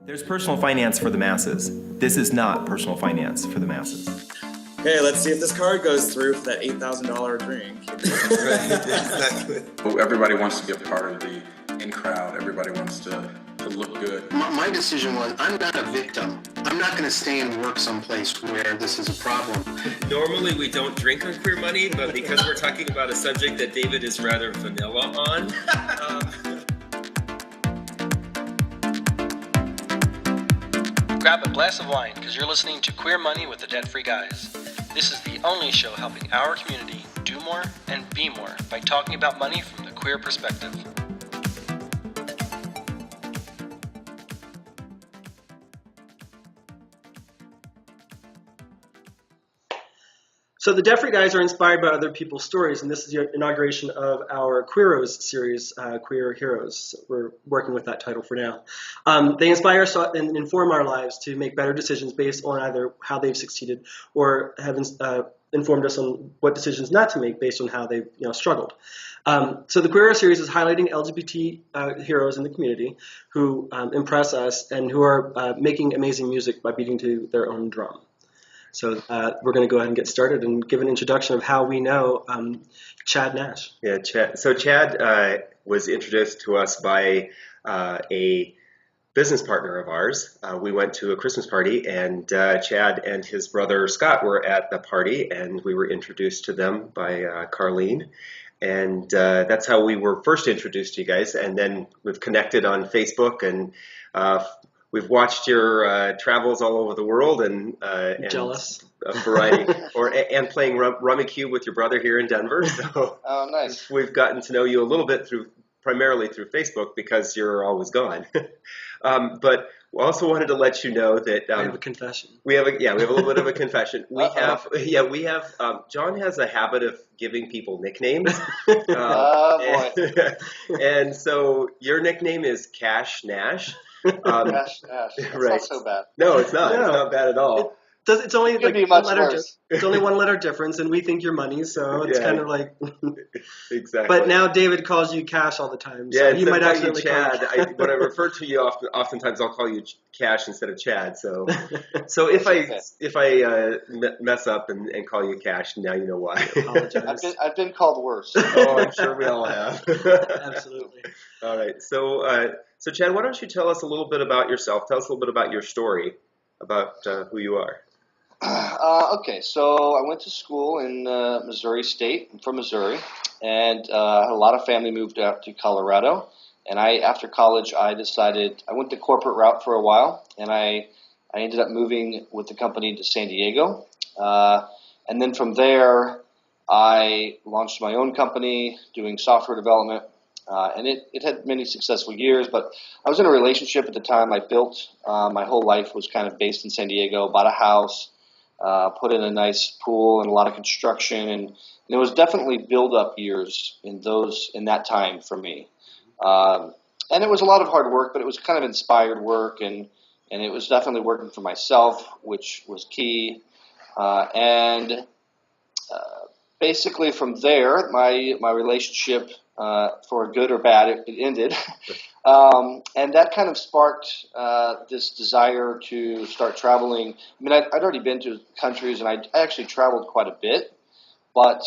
There's personal finance for the masses. This is not personal finance for the masses. Okay, let's see if this card goes through for that $8,000 drink. Exactly. Everybody wants to be a part of the in crowd. Everybody wants to look good. My decision was, I'm not a victim. I'm not going to stay and work someplace where this is a problem. Normally we don't drink on Queer Money, but because we're talking about a subject that David is rather vanilla on. Grab a glass of wine because you're listening to Queer Money with the Debt-Free Guys. This is the only show helping our community do more and be more by talking about money from the queer perspective. So the Debt-Free Guys are inspired by other people's stories, and this is the inauguration of our Queeros series, Queer Heroes. We're working with that title for now. They inspire us and inform our lives to make better decisions based on either how they've succeeded or have informed us on what decisions not to make based on how they've struggled. So the Queer series is highlighting LGBT heroes in the community who impress us and who are making amazing music by beating to their own drum. So we're going to go ahead and get started and give an introduction of how we know Chad Nash. Yeah, Chad. So Chad was introduced to us by a business partner of ours. We went to a Christmas party, and Chad and his brother Scott were at the party, and we were introduced to them by Carlene. And that's how we were first introduced to you guys. And then we've connected on Facebook, and we've watched your travels all over the world, and jealous a variety, and playing Rummy Cube with your brother here in Denver. So oh, nice. We've gotten to know you a little bit primarily through Facebook because you're always gone. But we also wanted to let you know that we have a confession. We have a little bit of a confession. We have John has a habit of giving people nicknames. Oh boy! And so your nickname is Cash Nash. Cash Nash. That's right. Not so bad. No, it's not. No. It's not bad at all. It's only Could like be one much letter. worse. It's only one letter difference, and we think you're money, so it's kind of like. Exactly. But now David calls you Cash all the time. So yeah, he might instead of actually Chad. When I refer to you oftentimes I'll call you Cash instead of Chad. So if I mess up and call you Cash, now you know why. I apologize. I've been called worse. Oh, I'm sure we all have. Absolutely. All right. So Chad, why don't you tell us a little bit about yourself? Tell us a little bit about your story, about who you are. Okay, so I went to school in Missouri State. I'm from Missouri, and a lot of family moved out to Colorado. And after college, I decided I went the corporate route for a while, and I ended up moving with the company to San Diego. And then from there, I launched my own company doing software development. And it had many successful years, but I was in a relationship at the time. I built my whole life was kind of based in San Diego, bought a house, put in a nice pool and a lot of construction, and there was definitely build-up years in that time for me. And it was a lot of hard work, but it was kind of inspired work, and it was definitely working for myself, which was key. Basically from there, my relationship, for good or bad, it ended. And that kind of sparked this desire to start traveling. I mean, I'd already been to countries, and I actually traveled quite a bit. But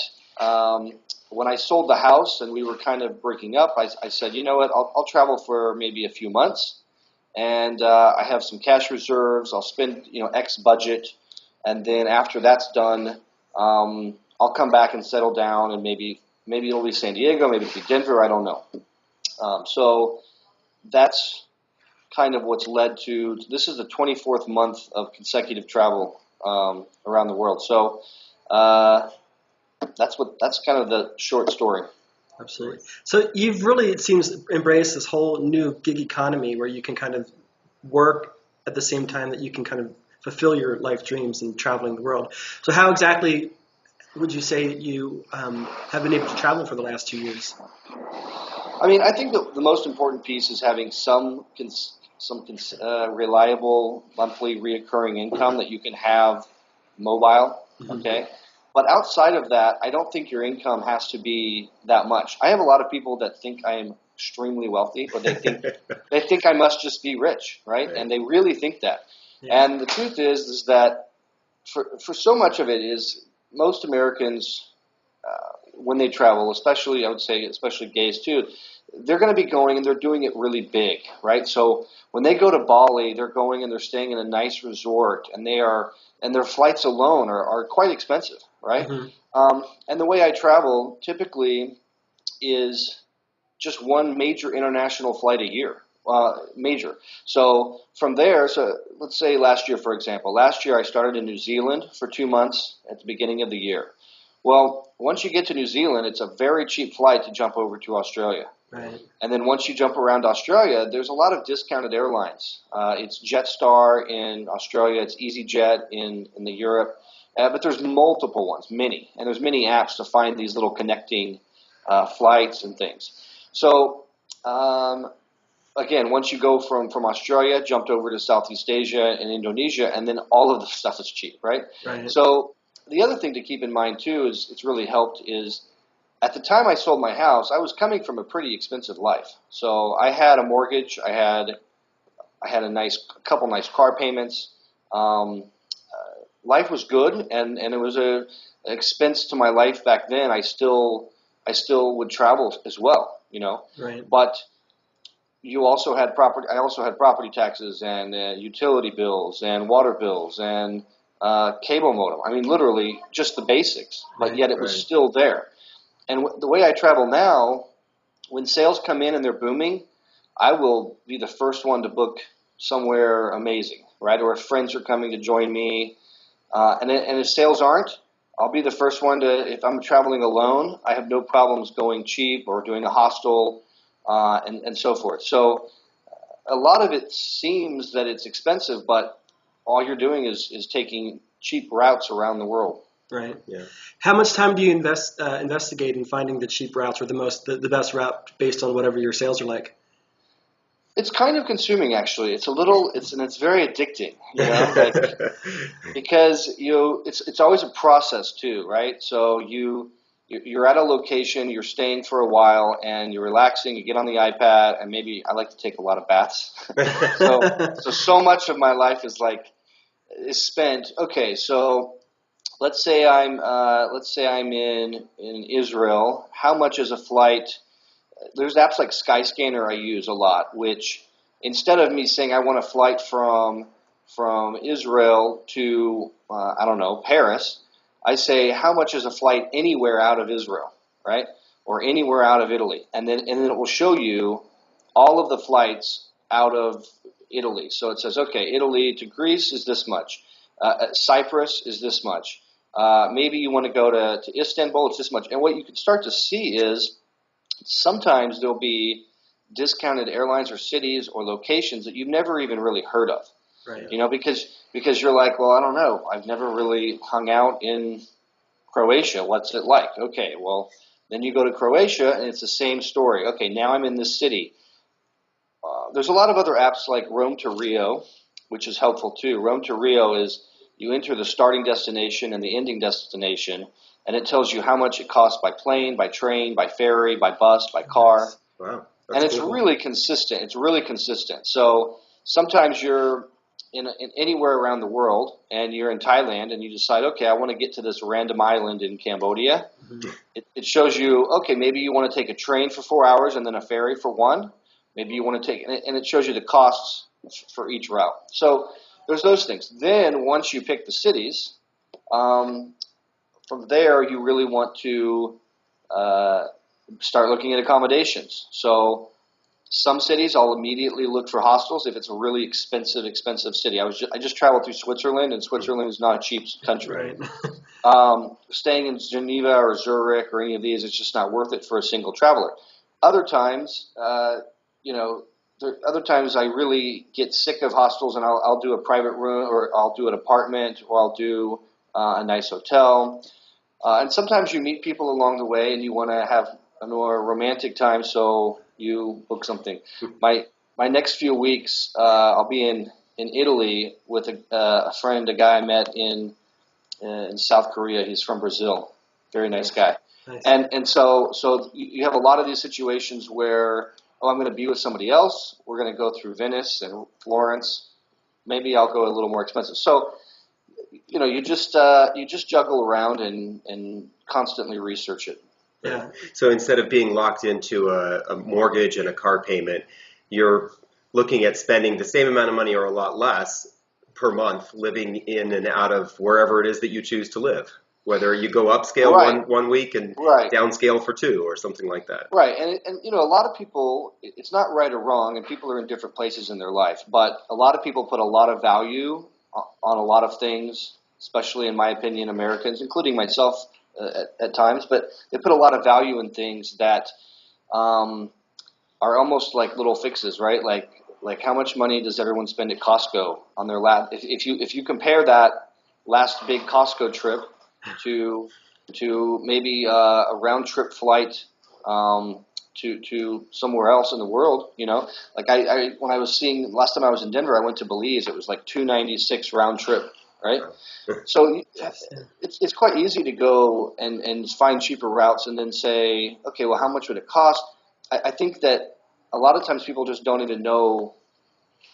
when I sold the house and we were kind of breaking up, I said, you know what, I'll travel for maybe a few months. And I have some cash reserves. I'll spend X budget. And then after that's done, I'll come back and settle down, and maybe it'll be San Diego, maybe it'll be Denver, I don't know. So that's kind of what's led to, this is the 24th month of consecutive travel around the world. So that's kind of the short story. Absolutely. So you've really, it seems, embraced this whole new gig economy where you can kind of work at the same time that you can kind of fulfill your life dreams and traveling the world. So how exactly would you say that you have been able to travel for the last 2 years? I mean, I think the most important piece is having some reliable monthly reoccurring income that you can have mobile, okay? But outside of that, I don't think your income has to be that much. I have a lot of people that think I am extremely wealthy, but they think I must just be rich, right? And they really think that. Yeah. And the truth is that for so much of it is most Americans, when they travel, especially I would say especially gays too, they're going to be going and they're doing it really big, right? So when they go to Bali, they're going and they're staying in a nice resort, and their flights alone are quite expensive, right? Mm-hmm. And the way I travel typically is just one major international flight a year, major. So from there, so let's say last year, for example, last year I started in New Zealand for 2 months at the beginning of the year. Well, once you get to New Zealand, it's a very cheap flight to jump over to Australia. Right. And then once you jump around Australia, there's a lot of discounted airlines. It's Jetstar in Australia, it's EasyJet in the Europe, but there's multiple ones, many, and there's many apps to find these little connecting flights and things. So again, once you go from Australia, jumped over to Southeast Asia and Indonesia, and then all of the stuff is cheap, right? Right. So the other thing to keep in mind too is it's really helped is at the time I sold my house, I was coming from a pretty expensive life. So I had a mortgage, I had a couple nice car payments. Life was good, and it was an expense to my life back then. I still would travel as well, you know. Right. But you also had property. I also had property taxes and utility bills and water bills and cable modem. I mean, literally just the basics. But yet it was still there. And the way I travel now, when sales come in and they're booming, I will be the first one to book somewhere amazing, right? Or if friends are coming to join me, and if sales aren't, I'll be the first one to. If I'm traveling alone, I have no problems going cheap or doing a hostel, and so forth. So a lot of it seems that it's expensive, but all you're doing is taking cheap routes around the world. Right. Yeah. How much time do you investigate in finding the cheap routes or the best route based on whatever your sales are like? It's kind of consuming, actually. It's very addicting, you know, because it's always a process too, right? So you're at a location, you're staying for a while, and you're relaxing. You get on the iPad, and maybe I like to take a lot of baths. so much of my life is spent. Okay, so let's say I'm in Israel. How much is a flight? There's apps like Skyscanner I use a lot, which instead of me saying I want a flight from Israel to I don't know, Paris, I say how much is a flight anywhere out of Israel, right? Or anywhere out of Italy. And then it will show you all of the flights out of Italy. So it says, okay, Italy to Greece is this much. Cyprus is this much. Maybe you want to go to Istanbul, it's this much. And what you can start to see is sometimes there'll be discounted airlines or cities or locations that you've never even really heard of. Right. You know, because you're like, well, I don't know. I've never really hung out in Croatia. What's it like? Okay, well, then you go to Croatia and it's the same story. Okay, now I'm in this city. There's a lot of other apps like Rome to Rio, which is helpful too. Rome to Rio is you enter the starting destination and the ending destination, and it tells you how much it costs by plane, by train, by ferry, by bus, by car. Wow. And it's really consistent. It's really consistent. So sometimes you're in anywhere around the world, and you're in Thailand, and you decide, okay, I want to get to this random island in Cambodia. Mm-hmm. It shows you, okay, maybe you want to take a train for 4 hours and then a ferry for 1. Maybe you want to take, and it shows you the costs for each route. So there's those things. Then once you pick the cities, from there you really want to start looking at accommodations. So some cities I'll immediately look for hostels if it's a really expensive city. I just traveled through Switzerland, and Switzerland is not a cheap country. Right. Staying in Geneva or Zurich or any of these, it's just not worth it for a single traveler. Other times, other times I really get sick of hostels, and I'll do a private room, or I'll do an apartment, or I'll do a nice hotel. And sometimes you meet people along the way, and you want to have a more romantic time, so you book something. My next few weeks, I'll be in Italy with a friend, a guy I met in South Korea. He's from Brazil. Very nice guy. Nice. And so you have a lot of these situations where I'm going to be with somebody else. We're going to go through Venice and Florence. Maybe I'll go a little more expensive. So, you just juggle around and constantly research it. Yeah. So instead of being locked into a mortgage and a car payment, you're looking at spending the same amount of money or a lot less per month living in and out of wherever it is that you choose to live. Whether you go upscale Right. one week and Right. downscale for 2 or something like that. Right, and a lot of people, it's not right or wrong, and people are in different places in their life, but a lot of people put a lot of value on a lot of things, especially in my opinion, Americans, including myself at times, but they put a lot of value in things that are almost like little fixes, right? Like how much money does everyone spend at Costco on their lab? If you compare that last big Costco trip to maybe a round trip flight to somewhere else in the world, like I when I was seeing last time I was in Denver, I went to Belize. It was like $296 round trip, right? So it's quite easy to go and find cheaper routes and then say, okay, well, how much would it cost? I think that a lot of times people just don't even know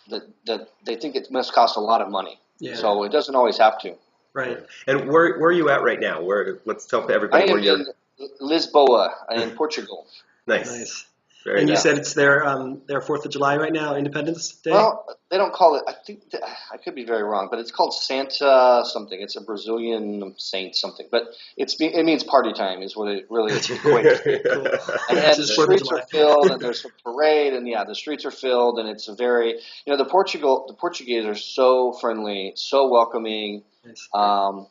that they think it must cost a lot of money. Yeah. So it doesn't always have to. Right. And where are you at right now? Let's tell everybody I where am you're. in Lisboa in Portugal. Nice. Nice. Very And you nice. said it's their 4th of July right now, Independence Day? Well, they don't call it. I think I could be very wrong, but it's called Santa something. It's a Brazilian saint something, but it means party time is what it really equates to. And This the is 4th of streets July. are filled, and there's a parade, and the streets are filled, and it's a very the Portuguese are so friendly, so welcoming. Nice. A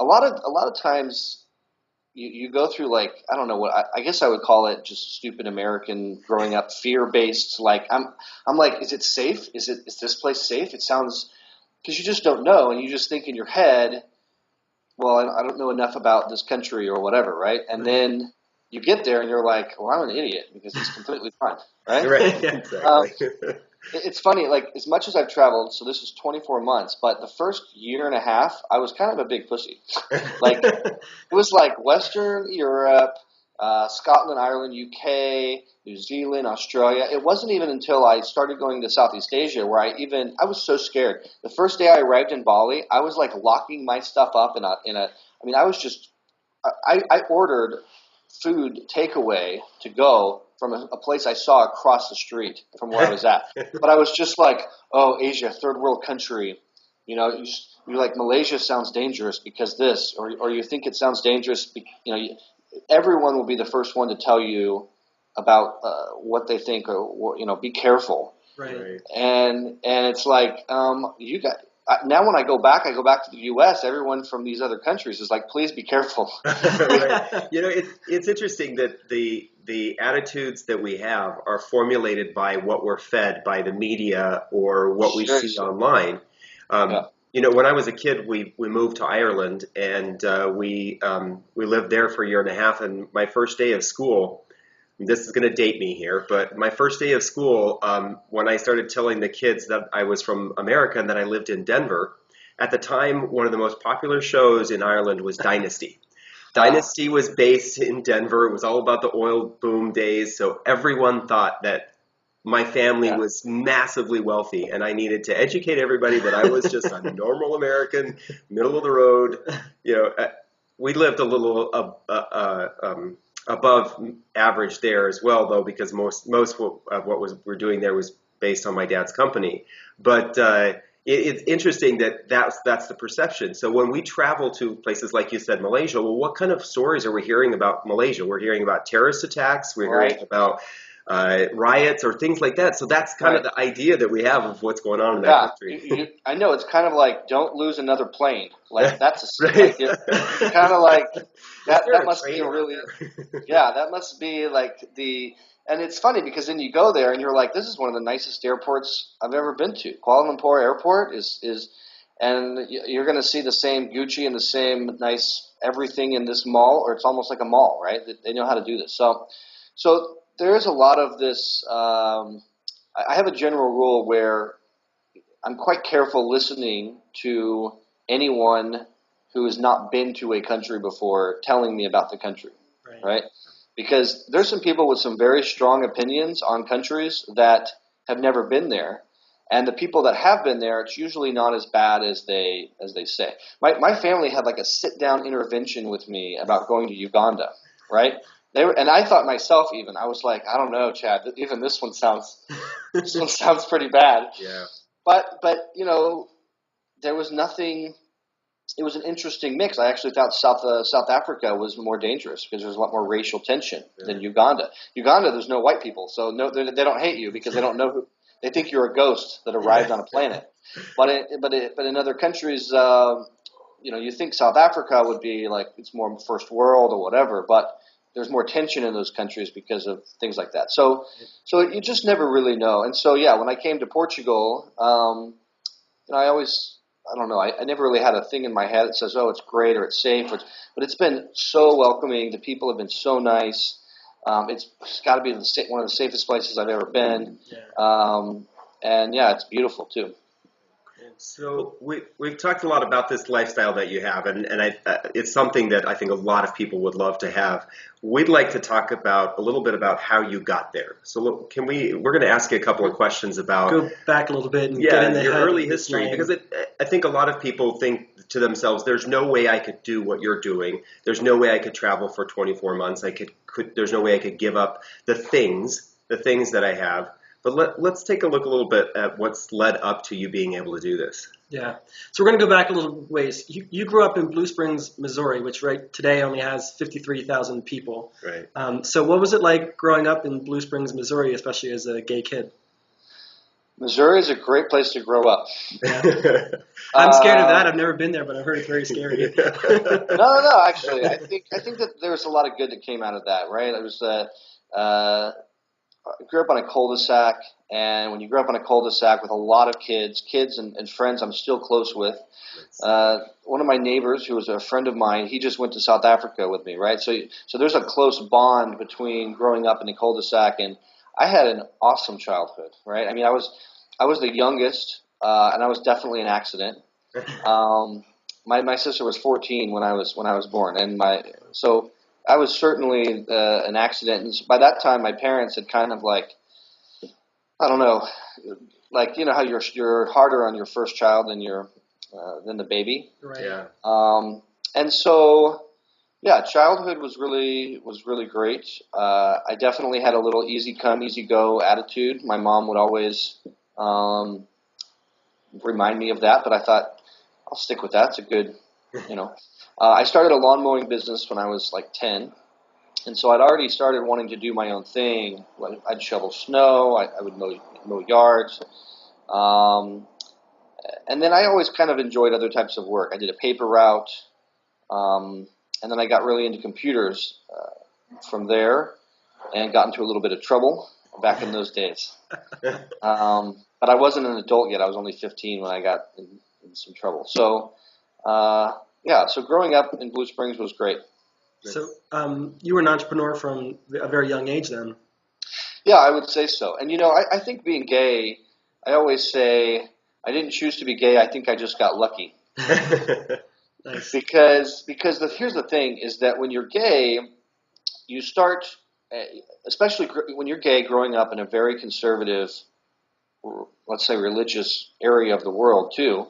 lot of times. You go through like I don't know what I guess I would call it just stupid American growing up fear based like I'm like is it safe is this place safe it sounds because you just don't know and you just think in your head well I don't know enough about this country or whatever right and then you get there and you're like well I'm an idiot because it's completely fine right Right. Exactly. It's funny, like, as much as I've traveled, so this is 24 months, but the first year and a half, I was kind of a big pussy. Like, it was like Western Europe, Scotland, Ireland, UK, New Zealand, Australia. It wasn't even until I started going to Southeast Asia where I was so scared. The first day I arrived in Bali, I was like locking my stuff up I ordered food takeaway to go from a place I saw across the street from where I was at. But I was just like, oh, Asia, third world country. You're like, Malaysia sounds dangerous because this, or you think it sounds dangerous. Everyone will be the first one to tell you about what they think or, be careful. Right. And it's like, now when I go back to the U.S., everyone from these other countries is like, please be careful. Right. It's interesting that the attitudes that we have are formulated by what we're fed by the media or what we see online. When I was a kid, we moved to Ireland and we lived there for a year and a half. And my first day of school, this is going to date me here, but my first day of school, when I started telling the kids that I was from America and that I lived in Denver, at the time, one of the most popular shows in Ireland was Dynasty. Dynasty was based in Denver. It was all about the oil boom days. So everyone thought that my family was massively wealthy, and I needed to educate everybody that I was just a normal American, middle of the road. We lived a little above average there as well, though, because most of what we're doing there was based on my dad's company. But it's interesting that's the perception. So when we travel to places like you said, Malaysia, well, what kind of stories are we hearing about Malaysia? We're hearing about terrorist attacks. We're hearing about riots or things like that. So that's kind of the idea that we have of what's going on in that country. I know it's kind of like don't lose another plane. Like that's Right. like kind of like that. That must be really that must be like the. And it's funny because then you go there and you're like, this is one of the nicest airports I've ever been to. Kuala Lumpur Airport is and you're going to see the same Gucci and the same nice everything in this mall, or it's almost like a mall, right? They know how to do this. So there is a lot of this. I have a general rule where I'm quite careful listening to anyone who has not been to a country before telling me about the country, right? because there's some people with some very strong opinions on countries that have never been there. And the people that have been there, it's usually not as bad as they say. My family had like a sit-down intervention with me about going to Uganda, right? And I thought myself even, I was like, I don't know, Chad, even this one sounds pretty bad. Yeah. But there was nothing. It was an interesting mix. I actually thought South Africa was more dangerous because there's a lot more racial tension than Uganda. Uganda, there's no white people, so no, they don't hate you because they don't know who. They think you're a ghost that arrived on a planet. But in other countries, you think South Africa would be like it's more first world or whatever, but there's more tension in those countries because of things like that. So you just never really know. And so when I came to Portugal, I don't know. I never really had a thing in my head that says, oh, it's great or it's safe. But it's been so welcoming. The people have been so nice. It's got to be one of the safest places I've ever been. And it's beautiful too. So we've talked a lot about this lifestyle that you have, and it's something that I think a lot of people would love to have. We'd like to talk about a little bit about how you got there. So we're going to ask you a couple of questions about go back a little bit and get in the your head early of this history, man. because I think a lot of people think to themselves, "There's no way I could do what you're doing. There's no way I could travel for 24 months. There's no way I could give up the things that I have." But let's take a look a little bit at what's led up to you being able to do this. Yeah. So we're going to go back a little ways. You grew up in Blue Springs, Missouri, which right today only has 53,000 people. Right. So what was it like growing up in Blue Springs, Missouri, especially as a gay kid? Missouri is a great place to grow up. Yeah. I'm scared of that. I've never been there, but I've heard it's very scary. No. Actually, I think that there was a lot of good that came out of that. Right. It was I grew up on a cul-de-sac, and when you grow up on a cul-de-sac with a lot of kids and friends I'm still close with, one of my neighbors who was a friend of mine, he just went to South Africa with me, right? So there's a close bond between growing up in a cul-de-sac, and I had an awesome childhood, right? I mean, I was the youngest, and I was definitely an accident. My sister was 14 when I was born, and so I was certainly an accident. And by that time, my parents had kind of like, I don't know, like how you're harder on your first child than the baby. Right. Yeah. And so, childhood was really great. I definitely had a little easy come, easy go attitude. My mom would always remind me of that, but I thought I'll stick with that. It's a good, I started a lawn mowing business when I was like 10, and so I'd already started wanting to do my own thing. I'd shovel snow, I would mow yards, and then I always kind of enjoyed other types of work. I did a paper route, and then I got really into computers from there, and got into a little bit of trouble back in those days. But I wasn't an adult yet. I was only 15 when I got in some trouble. So. So growing up in Blue Springs was great. So you were an entrepreneur from a very young age then. Yeah, I would say so. And, I think being gay, I always say I didn't choose to be gay. I think I just got lucky. Nice. Because here's the thing is that when you're gay, you start, especially when you're gay growing up in a very conservative, let's say religious area of the world too,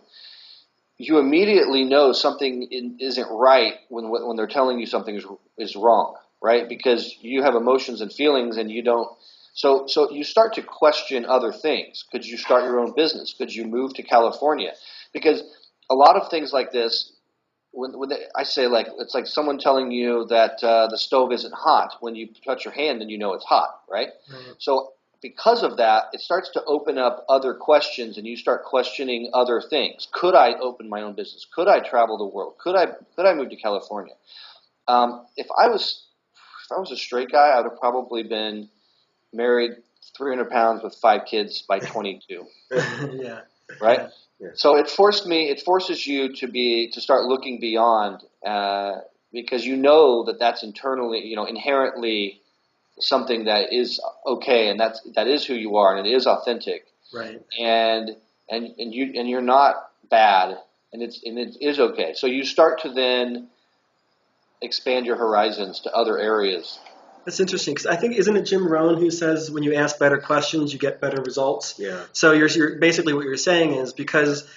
you immediately know something isn't right when they're telling you something is wrong, right? Because you have emotions and feelings, and you don't. So you start to question other things. Could you start your own business? Could you move to California? Because a lot of things like this, I say like it's like someone telling you that the stove isn't hot. When you touch your hand, then you know it's hot, right? Mm-hmm. So because of that, it starts to open up other questions, and you start questioning other things. Could I open my own business? Could I travel the world? Could I move to California? If I was a straight guy, I would have probably been married, 300 pounds with 5 kids by 22. Yeah. Right. Yeah. So it forces you to start looking beyond, because that's internally, inherently something that is okay, and that is who you are, and it is authentic, right? And you're not bad, and it is okay. So you start to then expand your horizons to other areas. That's interesting because I think, isn't it Jim Rohn who says when you ask better questions, you get better results? Yeah. So you're basically what you're saying is because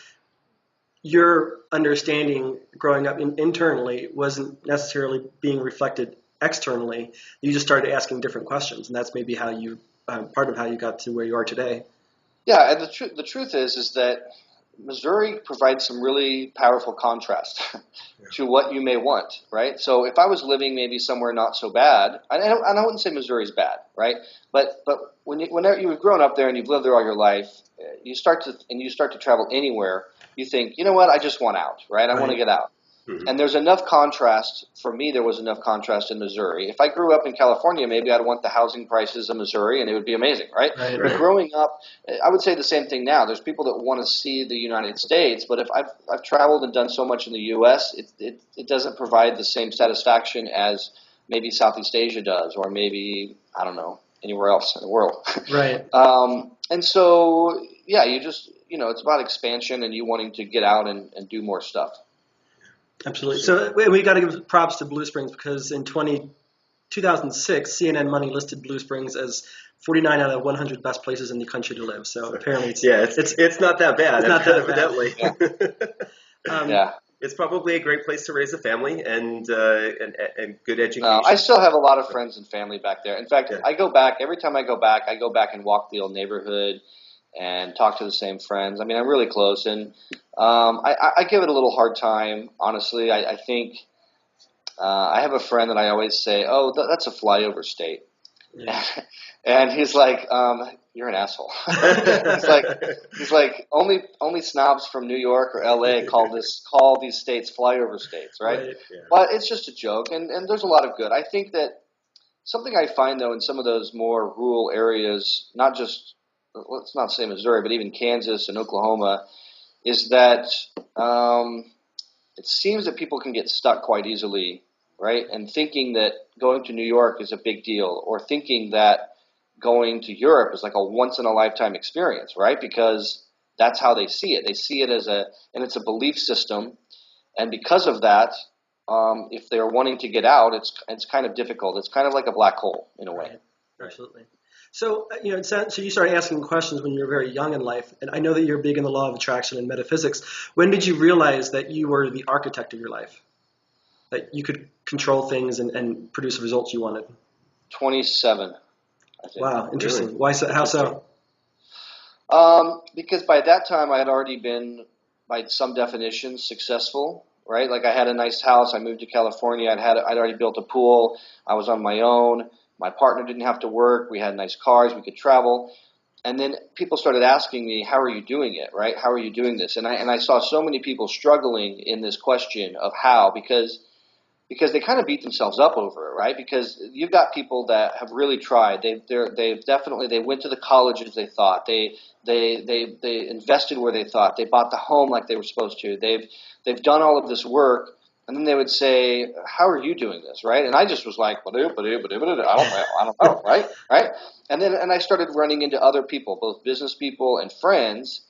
your understanding growing up internally wasn't necessarily being reflected externally. You just started asking different questions, and that's maybe how you part of how you got to where you are today. Yeah, and the truth is that Missouri provides some really powerful contrast to what you may want, right? So if I was living maybe somewhere not so bad, and I wouldn't say Missouri's bad, right? But whenever you've grown up there and you've lived there all your life, you start to travel anywhere, you think, you know what, I just want out, right? I want to get out. Mm-hmm. And there's enough contrast, for me there was enough contrast in Missouri. If I grew up in California, maybe I'd want the housing prices of Missouri and it would be amazing, right? Right. But growing up, I would say the same thing now. There's people that want to see the United States, but if I've traveled and done so much in the U.S., it doesn't provide the same satisfaction as maybe Southeast Asia does, or maybe, I don't know, anywhere else in the world. Right. And so, yeah, it's about expansion and you wanting to get out and do more stuff. Absolutely. So we got to give props to Blue Springs because in 2006, CNN Money listed Blue Springs as 49 out of 100 best places in the country to live. So apparently it's not that bad. It's not that bad. Evidently. Yeah. It's probably a great place to raise a family and good education. No, I still have a lot of friends and family back there. In fact, Yeah. I go back every time I go back and walk the old neighborhood and talk to the same friends. I mean, I'm really close, and I give it a little hard time, honestly. I think I have a friend that I always say, "Oh, that's a flyover state," and he's like, "You're an asshole." he's like, only snobs from New York or L.A. call these states flyover states, right? Yeah. But it's just a joke, and there's a lot of good. I think that something I find though in some of those more rural areas, not just let's not say Missouri, but even Kansas and Oklahoma, is that it seems that people can get stuck quite easily, right? And thinking that going to New York is a big deal, or thinking that going to Europe is like a once-in-a-lifetime experience, right? Because that's how they see it. They see it and it's a belief system. And because of that, if they're wanting to get out, it's kind of difficult. It's kind of like a black hole in a way. Right. Absolutely. So, so you started asking questions when you were very young in life, and I know that you're big in the law of attraction and metaphysics. When did you realize that you were the architect of your life, that you could control things and produce the results you wanted? 27, I think. Wow, interesting. Really? Why so? How so? Because by that time I had already been, by some definitions, successful, right? Like I had a nice house. I moved to California. I'd already built a pool. I was on my own. My partner didn't have to work. We had nice cars. We could travel. And then people started asking me, how are you doing it, right? How are you doing this? And I saw so many people struggling in this question of how, because they kind of beat themselves up over it, right? Because you've got people that have really tried. They've definitely, they went to the colleges they thought. They invested where they thought. They bought the home like they were supposed to. They've done all of this work. And then they would say, how are you doing this, right? And I just was like, I don't know, right? And I started running into other people, both business people and friends,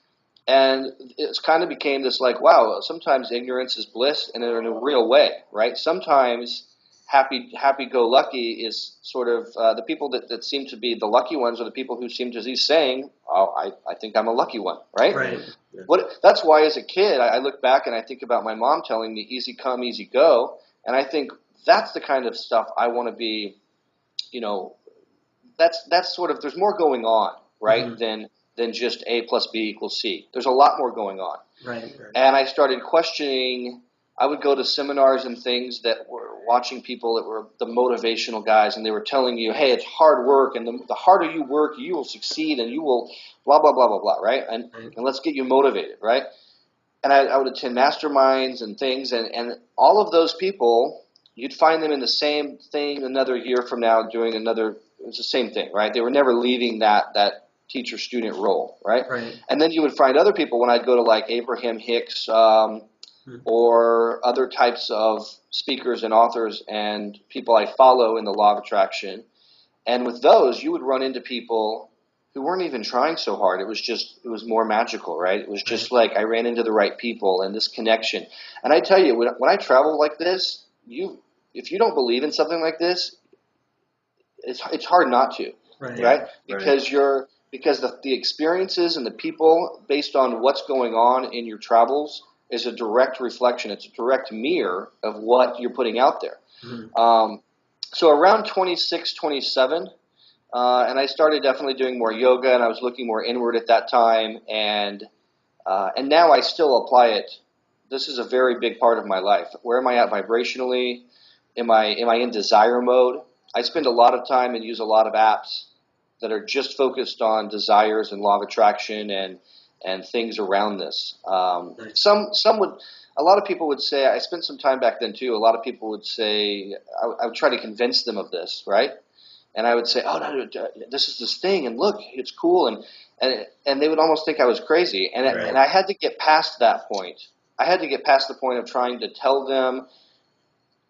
and it kind of became this like, wow, sometimes ignorance is bliss, and in a real way, right? Sometimes happy-go-lucky is sort of the people that seem to be the lucky ones are the people who seem to be saying, oh, I think I'm a lucky one, right? Right. That's why as a kid, I look back and I think about my mom telling me, easy come, easy go, and I think that's the kind of stuff I want to be, that's sort of, there's more going on, right, Mm-hmm. than just A plus B equals C. There's a lot more going on. Right. And I started questioning. I would go to seminars and things that were watching people that were the motivational guys, and they were telling you, hey, it's hard work, and the harder you work, you will succeed, and you will blah, blah, blah, blah, blah, right? And let's get you motivated, right? And I would attend masterminds and things, and all of those people, you'd find them in the same thing another year from now doing another, it's the same thing, right? They were never leaving that teacher-student role, right? Right. And then you would find other people when I'd go to like Abraham Hicks, or other types of speakers and authors and people I follow in the law of attraction. And with those, you would run into people who weren't even trying so hard. It was more magical, right? It was just like I ran into the right people and this connection. And I tell you, when I travel like this, if you don't believe in something like this, it's hard not to, right? Because the experiences and the people based on what's going on in your travels is a direct reflection. It's a direct mirror of what you're putting out there. So around 26, 27, and I started definitely doing more yoga, and I was looking more inward at that time, and now I still apply it. This is a very big part of my life. Where am I at vibrationally? Am I in desire mode? I spend a lot of time and use a lot of apps that are just focused on desires and law of attraction and things around this. A lot of people would say, I spent some time back then too. A lot of people would say, I would try to convince them of this, right? And I would say, oh, no, this is this thing, and look, it's cool, and they would almost think I was crazy, and I had to get past that point. I had to get past the point of trying to tell them,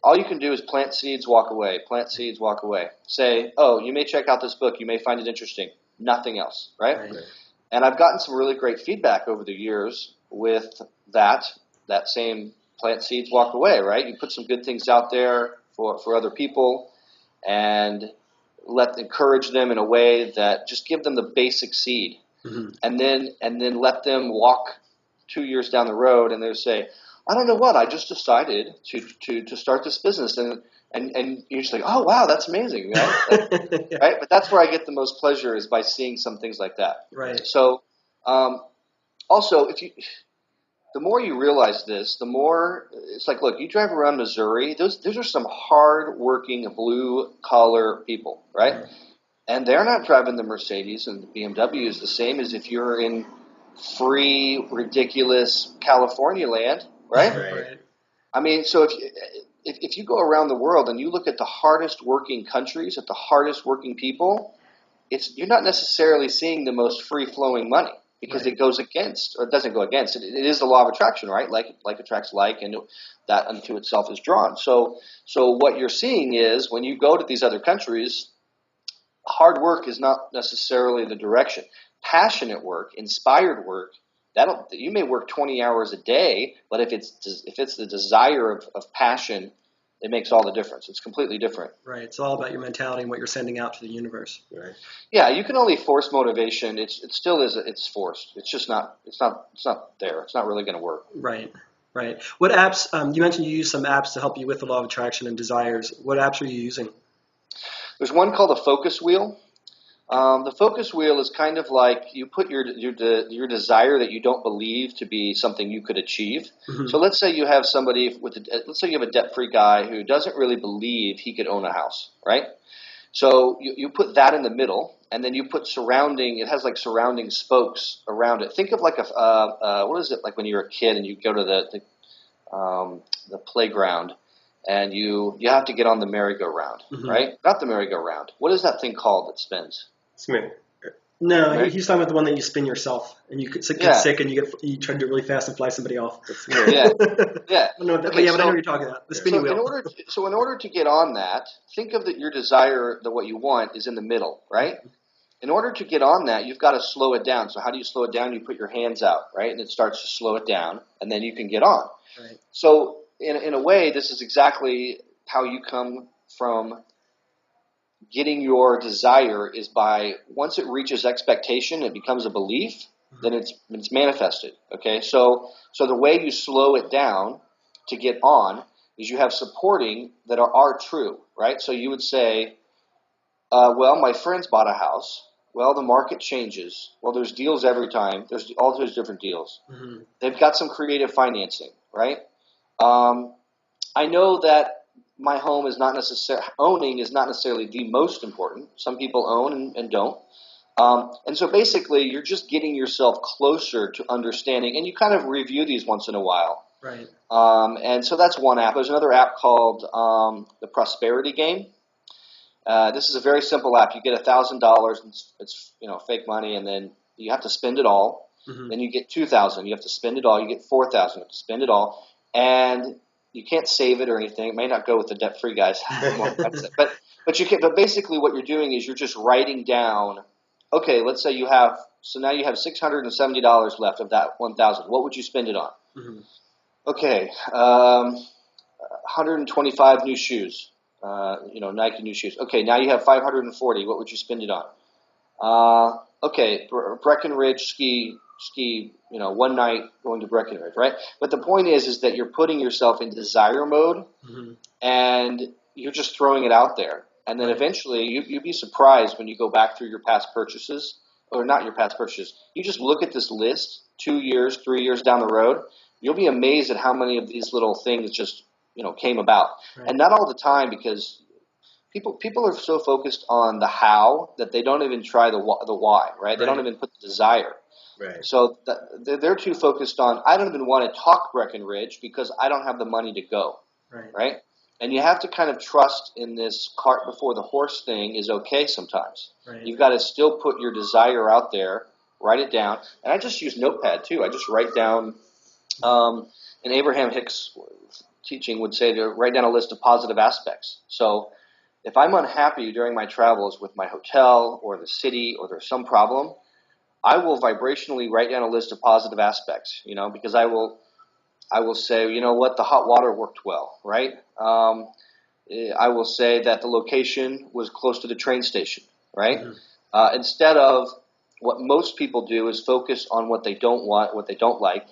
all you can do is plant seeds, walk away. Plant seeds, walk away. Say, oh, you may check out this book, you may find it interesting. Nothing else, right? And I've gotten some really great feedback over the years with that same plant seeds, walk away, right? You put some good things out there for other people, and encourage them in a way that just give them the basic seed, and then let them walk 2 years down the road, and they'll say, I don't know what, I just decided to start this business, and you're just like, oh wow, that's amazing, right? Right? But that's where I get the most pleasure, is by seeing some things like that. Right. So also, the more you realize this, the more it's like, look, you drive around Missouri, those are some hard-working, blue-collar people, right? And they're not driving the Mercedes and the BMWs the same as if you're in free, ridiculous California land, right? I mean, so if you go around the world and you look at the hardest-working countries, at the hardest-working people, you're not necessarily seeing the most free-flowing money. Because it goes against, or it doesn't go against, it is the law of attraction, right? Like attracts like, and that unto itself is drawn. So what you're seeing is, when you go to these other countries, hard work is not necessarily the direction. Passionate work, inspired work, you may work 20 hours a day, but if it's the desire of passion, it makes all the difference. It's completely different. Right. It's all about your mentality and what you're sending out to the universe. Right. Yeah, you can only force motivation. It still is. It's forced. It's just not. It's not there. It's not really going to work. Right. Right. What apps? You mentioned you use some apps to help you with the law of attraction and desires. What apps are you using? There's one called the Focus Wheel. The focus wheel is kind of like you put your desire that you don't believe to be something you could achieve. So let's say you have somebody let's say you have a debt-free guy who doesn't really believe he could own a house, right? So you put that in the middle, and then you put it has like surrounding spokes around it. Think of like what is it like when you're a kid and you go to the playground and you have to get on the merry-go-round, right? Not the merry-go-round. What is that thing called that spins? No, Right? he's talking about the one that you spin yourself, and you get sick, and you try to do it really fast and fly somebody off. Yeah. I know, but I know what you're talking about. The spinning wheel. In order to get on that, think of your desire, that what you want is in the middle, right? In order to get on that, you've got to slow it down. So how do you slow it down? You put your hands out, right? And it starts to slow it down, and then you can get on. Right. So in a way, this is exactly how you come from getting your desire, is by, once it reaches expectation, it becomes a belief, then it's manifested. Okay, so the way you slow it down to get on is you have supporting that are true, right? So you would say, well, my friends bought a house. Well, the market changes. Well, there's deals every time. There's all those different deals. They've got some creative financing, right? I know that my home is not necessarily the most important. Some people own and don't. And so basically, you're just getting yourself closer to understanding, and you kind of review these once in a while. Right. And so that's one app. There's another app called the Prosperity Game. This is a very simple app. You get $1,000, and it's fake money, and then you have to spend it all. Then you get $2,000. You have to spend it all. You get $4,000. You have to spend it all, and you can't save it or anything. It may not go with the debt-free guys, but you can. But basically, what you're doing is you're just writing down. Okay, let's say now you have $670 left of that $1,000. What would you spend it on? Okay, 125 new shoes. Nike new shoes. Okay, now you have 540. What would you spend it on? Okay, Breckenridge ski, one night going to Breckenridge, right? But the point is that you're putting yourself in desire mode, and you're just throwing it out there. And then eventually you'd be surprised when you go back through your past purchases, or not your past purchases. You just look at this list 2 years, 3 years down the road. You'll be amazed at how many of these little things just, came about. Right. And not all the time, because people are so focused on the how that they don't even try the why, right? They don't even put the desire. Right. So they're too focused on, I don't even want to talk Breckenridge because I don't have the money to go. Right? And you have to kind of trust in this cart before the horse thing is okay sometimes. Right. You've got to still put your desire out there, write it down. And I just use Notepad too. I just write down, and Abraham Hicks' teaching would say to write down a list of positive aspects. So if I'm unhappy during my travels with my hotel or the city or there's some problem, I will vibrationally write down a list of positive aspects, because I will say, the hot water worked well, right? I will say that the location was close to the train station, right? Mm-hmm. Instead of what most people do is focus on what they don't want, what they don't like.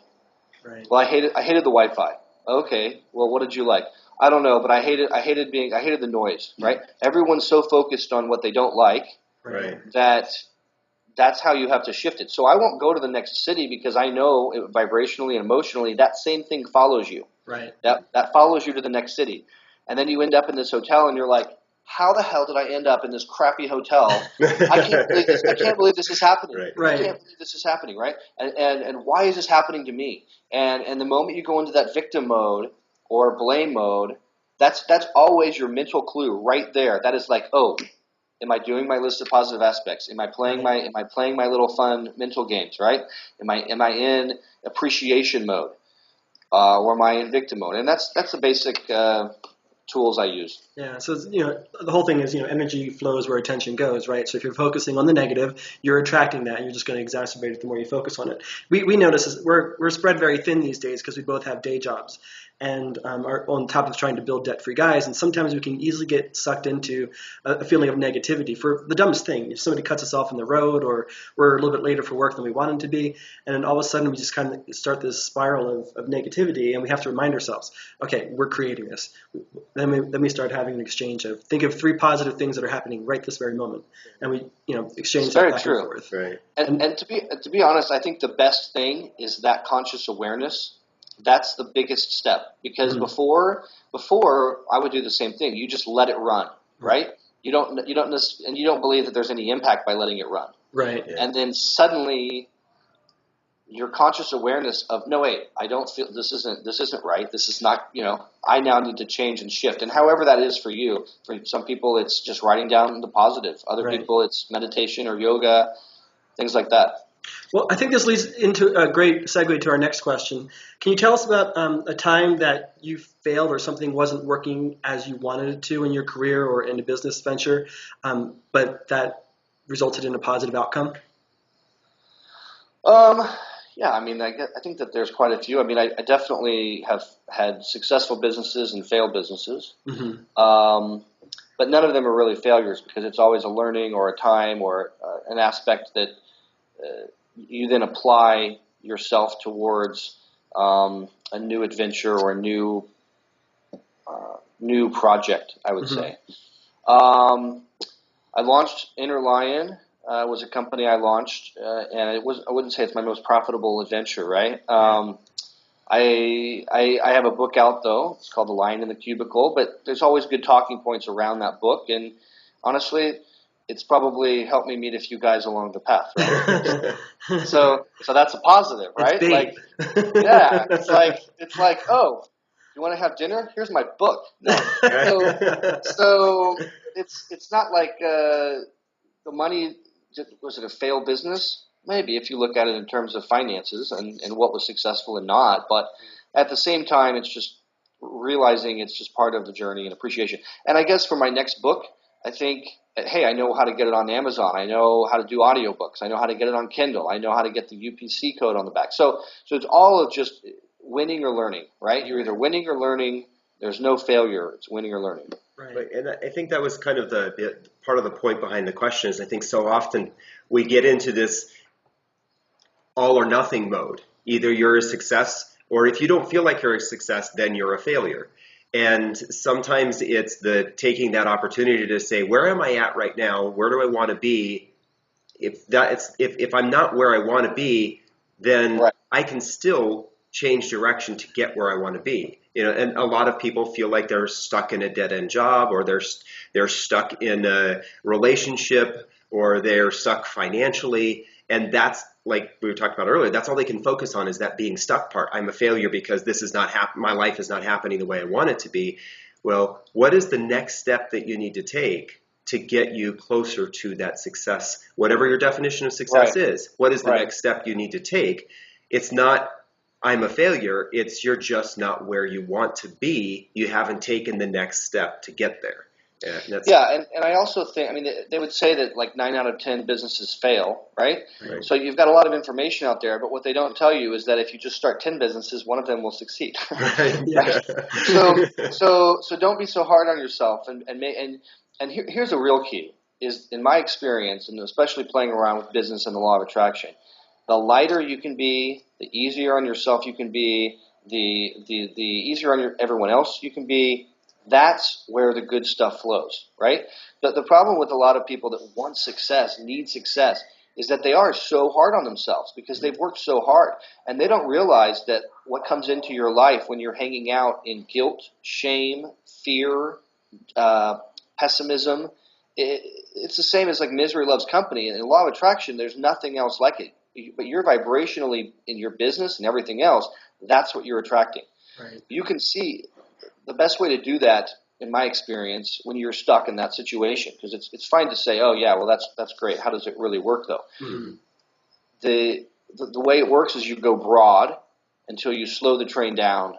Right. Well, I hated the Wi-Fi. Okay. Well, what did you like? I don't know, but I hated the noise, right? Everyone's so focused on what they don't like, right, that's how you have to shift it. So I won't go to the next city because I know vibrationally and emotionally that same thing follows you. Right. That follows you to the next city. And then you end up in this hotel and you're like, how the hell did I end up in this crappy hotel? I can't believe this is happening. Right. I can't believe this is happening, right? And why is this happening to me? And the moment you go into that victim mode or blame mode, that's always your mental clue right there. That is like, oh, am I doing my list of positive aspects? Am I playing my little fun mental games, right? Am I in appreciation mode, or am I in victim mode? And that's the basic tools I use. Yeah. So the whole thing is energy flows where attention goes, right? So if you're focusing on the negative, you're attracting that, and you're just going to exacerbate it the more you focus on it. We notice we're spread very thin these days because we both have day jobs. And are on top of trying to build debt-free guys, and sometimes we can easily get sucked into a feeling of negativity for the dumbest thing. If somebody cuts us off on the road, or we're a little bit later for work than we wanted to be, and then all of a sudden we just kind of start this spiral of negativity, and we have to remind ourselves, okay, we're creating this. Then we start having an exchange of, think of 3 positive things that are happening right this very moment, and we exchange that back and forth. Right. And to be honest, I think the best thing is that conscious awareness. That's the biggest step, because before I would do the same thing. You just let it run, right? You don't believe that there's any impact by letting it run, right? Yeah. And then suddenly, your conscious awareness of, no, wait, I don't feel this isn't right. This is not, I now need to change and shift. And however that is for you, for some people it's just writing down the positive. Other people it's meditation or yoga, things like that. Well, I think this leads into a great segue to our next question. Can you tell us about a time that you failed or something wasn't working as you wanted it to in your career or in a business venture, but that resulted in a positive outcome? Yeah, I think that there's quite a few. I definitely have had successful businesses and failed businesses, but none of them are really failures, because it's always a learning or a time or an aspect that you then apply yourself towards a new adventure or a new project, I would say. I launched Inner Lion. Was a company I launched, and I wouldn't say it's my most profitable adventure, right? I have a book out, though. It's called The Lion in the Cubicle, but there's always good talking points around that book, and honestly, it's probably helped me meet a few guys along the path, right? so that's a positive, right? It's like, oh, you want to have dinner? Here's my book. No. So it's not like the money. Was it a failed business? Maybe, if you look at it in terms of finances and what was successful and not. But at the same time, it's just realizing it's just part of the journey and appreciation. And I guess for my next book, I think, hey, I know how to get it on Amazon. I know how to do audiobooks. I know how to get it on Kindle. I know how to get the UPC code on the back. So it's all of just winning or learning, right? You're either winning or learning. There's no failure. It's winning or learning. Right. And I think that was kind of the part of the point behind the question is I think so often we get into this all or nothing mode. Either you're a success, or if you don't feel like you're a success, then you're a failure. And sometimes it's the taking that opportunity to say, where am I at right now? Where do I want to be? If I'm not where I want to be, then I can still change direction to get where I want to be. And a lot of people feel like they're stuck in a dead-end job, or they're stuck in a relationship, or they're stuck financially. And that's, like we were talking about earlier, that's all they can focus on, is that being stuck part. I'm a failure because this is not my life is not happening the way I want it to be. Well, what is the next step that you need to take to get you closer to that success? Whatever your definition of success is, what is the next step you need to take? It's not I'm a failure. It's you're just not where you want to be. You haven't taken the next step to get there. And I also think, I mean, they would say that like 9 out of 10 businesses fail, right? So you've got a lot of information out there, but what they don't tell you is that if you just start 10 businesses, one of them will succeed. Right? So don't be so hard on yourself. And here's a real key, is in my experience, and especially playing around with business and the law of attraction, the lighter you can be, the easier on yourself you can be, the easier on everyone else you can be. That's where the good stuff flows, right? The problem with a lot of people that want success, need success, is that they are so hard on themselves because they've worked so hard. And they don't realize that what comes into your life when you're hanging out in guilt, shame, fear, pessimism, it's the same as like misery loves company. And in law of attraction, there's nothing else like it. But you're vibrationally in your business and everything else, that's what you're attracting. Right. You can see the best way to do that, in my experience, when you're stuck in that situation, because it's fine to say, oh yeah, well that's great. How does it really work though? Mm-hmm. The way it works is you go broad until you slow the train down.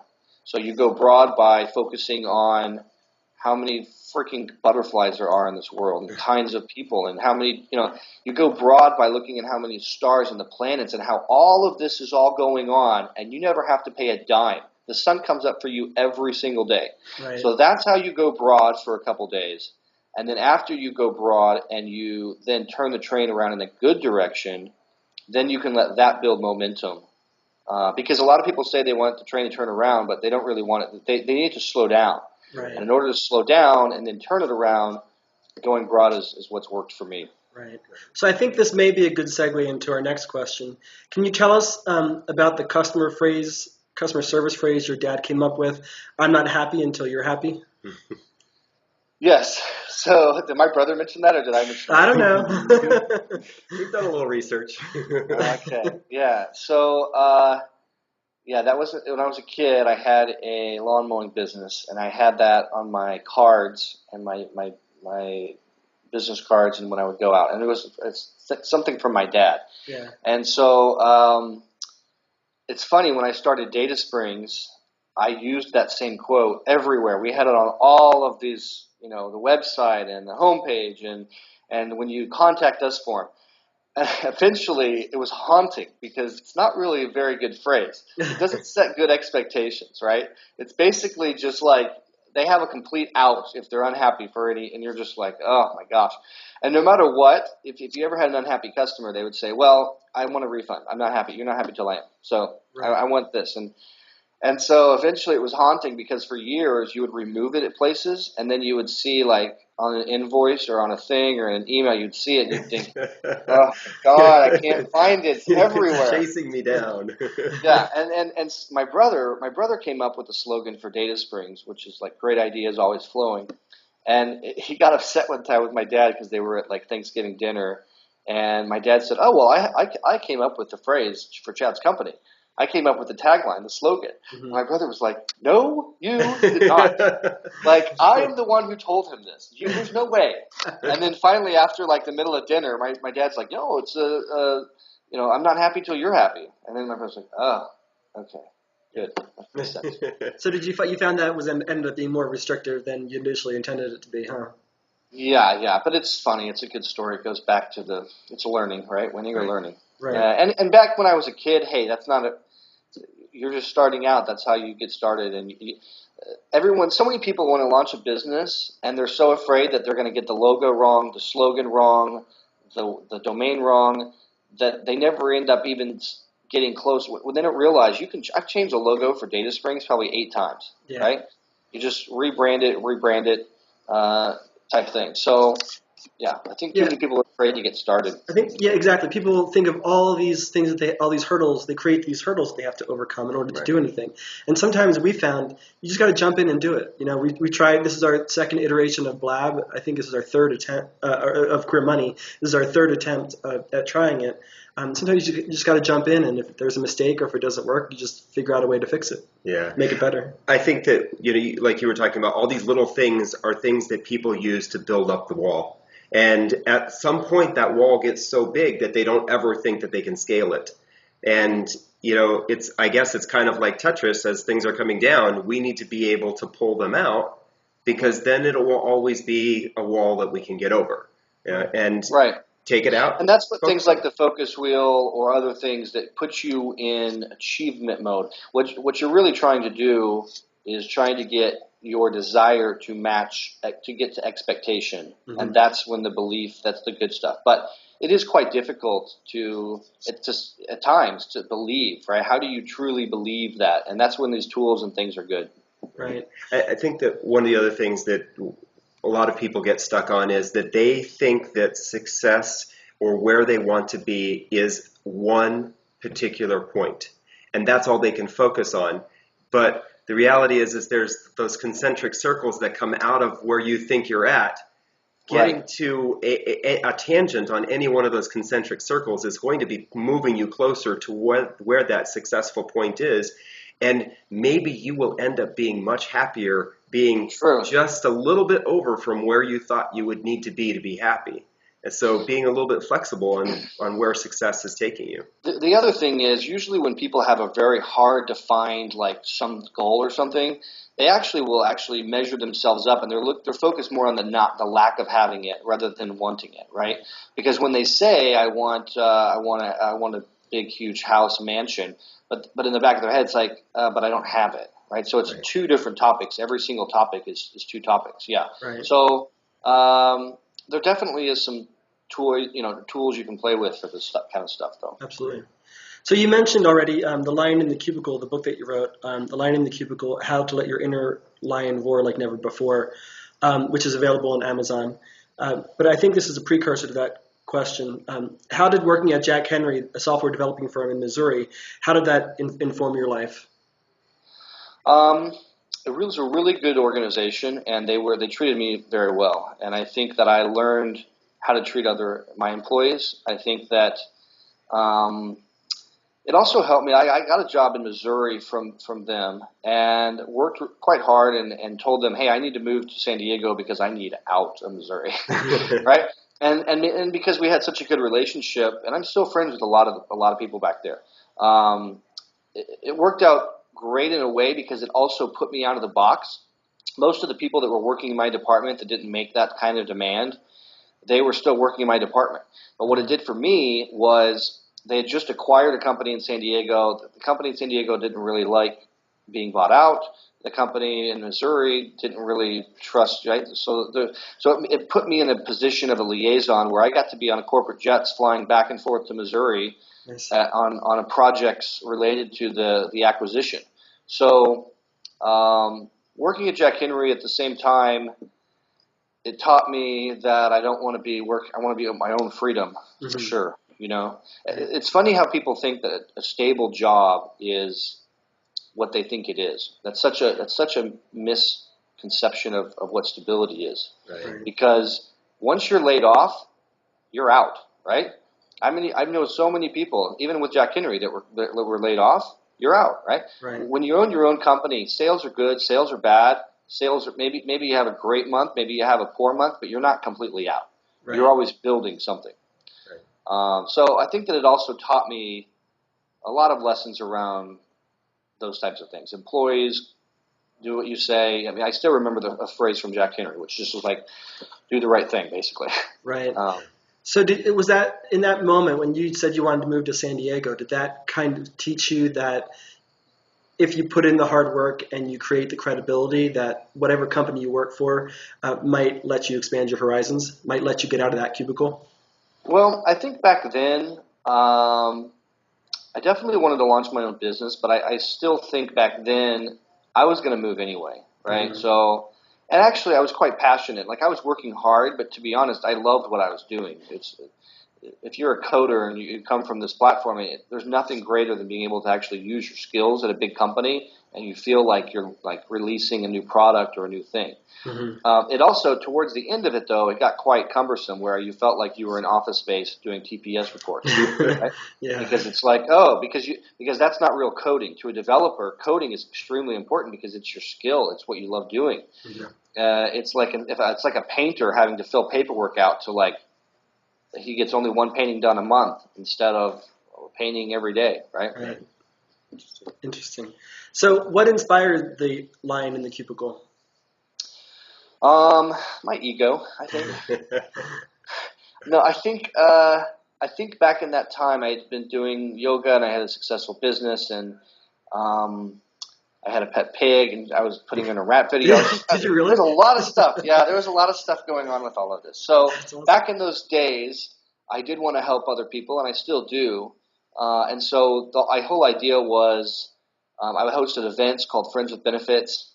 So you go broad by focusing on how many freaking butterflies there are in this world and kinds of people and how many, you go broad by looking at how many stars and the planets and how all of this is all going on, and you never have to pay a dime. The sun comes up for you every single day. Right. So that's how you go broad for a couple days. And then after you go broad and you then turn the train around in the good direction, then you can let that build momentum. Because a lot of people say they want the train to turn around, but they don't really want it. They need to slow down. Right. And in order to slow down and then turn it around, going broad is what's worked for me. Right. So I think this may be a good segue into our next question. Can you tell us about the customer service phrase your dad came up with? I'm not happy until you're happy. Yes. So did my brother mention that, or did I mention that? I don't know. We've done a little research. Okay. Yeah. So, that was when I was a kid. I had a lawn mowing business, and I had that on my cards and my business cards, and when I would go out, and it's something from my dad. Yeah. And so, it's funny, when I started Data Springs, I used that same quote everywhere. We had it on all of these, the website and the homepage, and when you contact us form. And eventually, it was haunting because it's not really a very good phrase. It doesn't set good expectations, right? It's basically just like they have a complete out if they're unhappy for any, and you're just like, oh my gosh. And no matter what, if you ever had an unhappy customer, they would say, well, I want a refund. I'm not happy. You're not happy till I am. So Right. I want this. And so eventually it was haunting because for years you would remove it at places, and then you would see like on an invoice or on a thing or in an email, you'd see it and you'd think, oh God, I can't find it. It's everywhere. It's chasing me down. Yeah, and my brother came up with a slogan for Data Springs, which is like great ideas always flowing. And he got upset one time with my dad because they were at like Thanksgiving dinner, and my dad said, "Oh well, I came up with the phrase for Chad's company. I came up with the tagline, the slogan." Mm-hmm. My brother was like, "No, you did not. Like, I am the one who told him this. There's no way." And then finally, after like the middle of dinner, my dad's like, "No, it's I'm not happy till you're happy." And then my brother's like, "Oh, okay, good, that makes sense." So you found that it ended up being more restrictive than you initially intended it to be, huh? Yeah, but it's funny. It's a good story. It goes back to it's learning, right? Winning or learning. Right. And back when I was a kid, hey, that's not you're just starting out. That's how you get started. And so many people want to launch a business, and they're so afraid that they're going to get the logo wrong, the slogan wrong, the domain wrong, that they never end up even getting close. When they don't realize I've changed the logo for Data Springs probably 8 times, right? You just rebrand it, type thing. So, yeah, I think too many people are afraid to get started. I think, yeah, exactly. People think of all these things all these hurdles, they create these hurdles they have to overcome in order to do anything. And sometimes we found you just got to jump in and do it. We tried, this is our second iteration of Blab. I think this is our third attempt, of Queer Money. This is our third attempt at trying it. Sometimes you just got to jump in, and if there's a mistake or if it doesn't work, you just figure out a way to fix it. Yeah. Make it better. I think that, like you were talking about, all these little things are things that people use to build up the wall. And at some point, that wall gets so big that they don't ever think that they can scale it. And, I guess it's kind of like Tetris. As things are coming down, we need to be able to pull them out, because then it will always be a wall that we can get over. And take it out. And that's what things like the focus wheel or other things that put you in achievement mode. What you're really trying to do is trying to get your desire to get to expectation. Mm-hmm. And that's when that's the good stuff. But it is quite difficult at times to believe, right? How do you truly believe that? And that's when these tools and things are good. Right. I think that one of the other things that a lot of people get stuck on is that they think that success or where they want to be is one particular point, and that's all they can focus on. But the reality is there's those concentric circles that come out of where you think you're at. Getting to a tangent on any one of those concentric circles is going to be moving you closer to where that successful point is. And maybe you will end up being much happier being just a little bit over from where you thought you would need to be happy. And so being a little bit flexible on where success is taking you. The other thing is, usually when people have a very hard to find, like some goal or something, they will measure themselves up, and they're focused more on the lack of having it rather than wanting it, right? Because when they say I want a big huge house mansion, but in the back of their head it's like but I don't have it, right? So it's two different topics. Every single topic is 2 topics. Yeah. Right. So there definitely is some tools you can play with for this kind of stuff, though. Absolutely. So you mentioned already The Lion in the Cubicle, the book that you wrote, The Lion in the Cubicle, How to Let Your Inner Lion Roar Like Never Before, which is available on Amazon. But I think this is a precursor to that question. How did working at Jack Henry, a software developing firm in Missouri, how did that inform your life? It was a really good organization, and they treated me very well. And I think that I learned how to treat my employees. I think that it also helped me. I got a job in Missouri from them, and worked quite hard and told them, hey, I need to move to San Diego because I need out of Missouri, right? And because we had such a good relationship, and I'm still friends with a lot of people back there. It worked out great in a way because it also put me out of the box. Most of the people that were working in my department that didn't make that kind of demand, they were still working in my department. But what it did for me was they had just acquired a company in San Diego. The company in San Diego didn't really like being bought out. The company in Missouri didn't really trust, right? So it put me in a position of a liaison where I got to be on corporate jets flying back and forth to Missouri on a projects related to the acquisition. So working at Jack Henry at the same time, it taught me that I don't want to be I want to be at my own freedom, for sure. It's funny how people think that a stable job is what they think it is. That's such a misconception of what stability is. Right. Because once you're laid off, you're out, right? I mean, I know so many people, even with Jack Henry, that were laid off. You're out, right? Right. When you own your own company, sales are good, sales are bad. Sales are maybe you have a great month, maybe you have a poor month, but you're not completely out. Right. You're always building something. Right. So I think that it also taught me a lot of lessons around those types of things. Employees, do what you say. I mean, I still remember a phrase from Jack Henry, which just was like, do the right thing, basically. Right. So was that in that moment when you said you wanted to move to San Diego, did that kind of teach you that if you put in the hard work and you create the credibility, that whatever company you work for might let you expand your horizons, might let you get out of that cubicle? Well, I think back then, I definitely wanted to launch my own business, but I still think back then I was going to move anyway, right? Mm-hmm. So, and actually I was quite passionate. Like I was working hard, but to be honest, I loved what I was doing. If you're a coder and you come from this platform, there's nothing greater than being able to actually use your skills at a big company and you feel like you're like releasing a new product or a new thing. Mm-hmm. It also, towards the end of it though, it got quite cumbersome where you felt like you were in office space doing TPS reports, right? Yeah. Because it's like, because that's not real coding. To a developer, coding is extremely important because it's your skill. It's what you love doing. Yeah. It's like a painter having to fill paperwork out to like, he gets only one painting done a month instead of painting every day, right? Right. Interesting. So what inspired the line in the cubicle? My ego, I think. No, I think back in that time I had been doing yoga and I had a successful business and I had a pet pig and I was putting in a rap video. Did you really? There's a lot of stuff. Yeah, there was a lot of stuff going on with all of this. So That's awesome. back in those days, I did want to help other people and I still do. And so the whole idea was I hosted events called Friends with Benefits.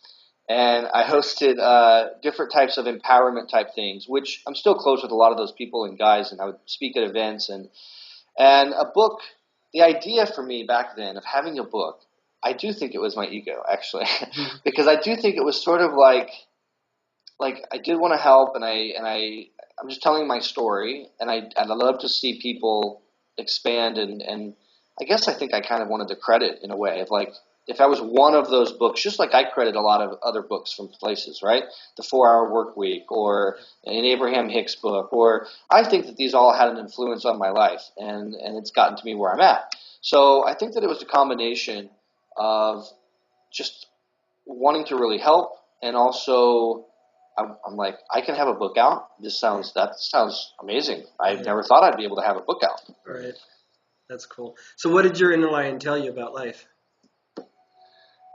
And I hosted different types of empowerment type things, which I'm still close with a lot of those people and guys, and I would speak at events and a book. The idea for me back then of having a book, I do think it was my ego actually, because I do think it was sort of like I did want to help, and I'm just telling my story, and I love to see people expand, and I guess I think I kind of wanted the credit in a way of like. If I was one of those books, just like I credit a lot of other books from places, right? The 4-Hour Work Week or an Abraham Hicks book, or I think that these all had an influence on my life, and it's gotten to me where I'm at. So I think that it was a combination of just wanting to really help, and also I'm like, I can have a book out. That sounds amazing. I never thought I'd be able to have a book out. Right. That's cool. So what did your inner lion tell you about life?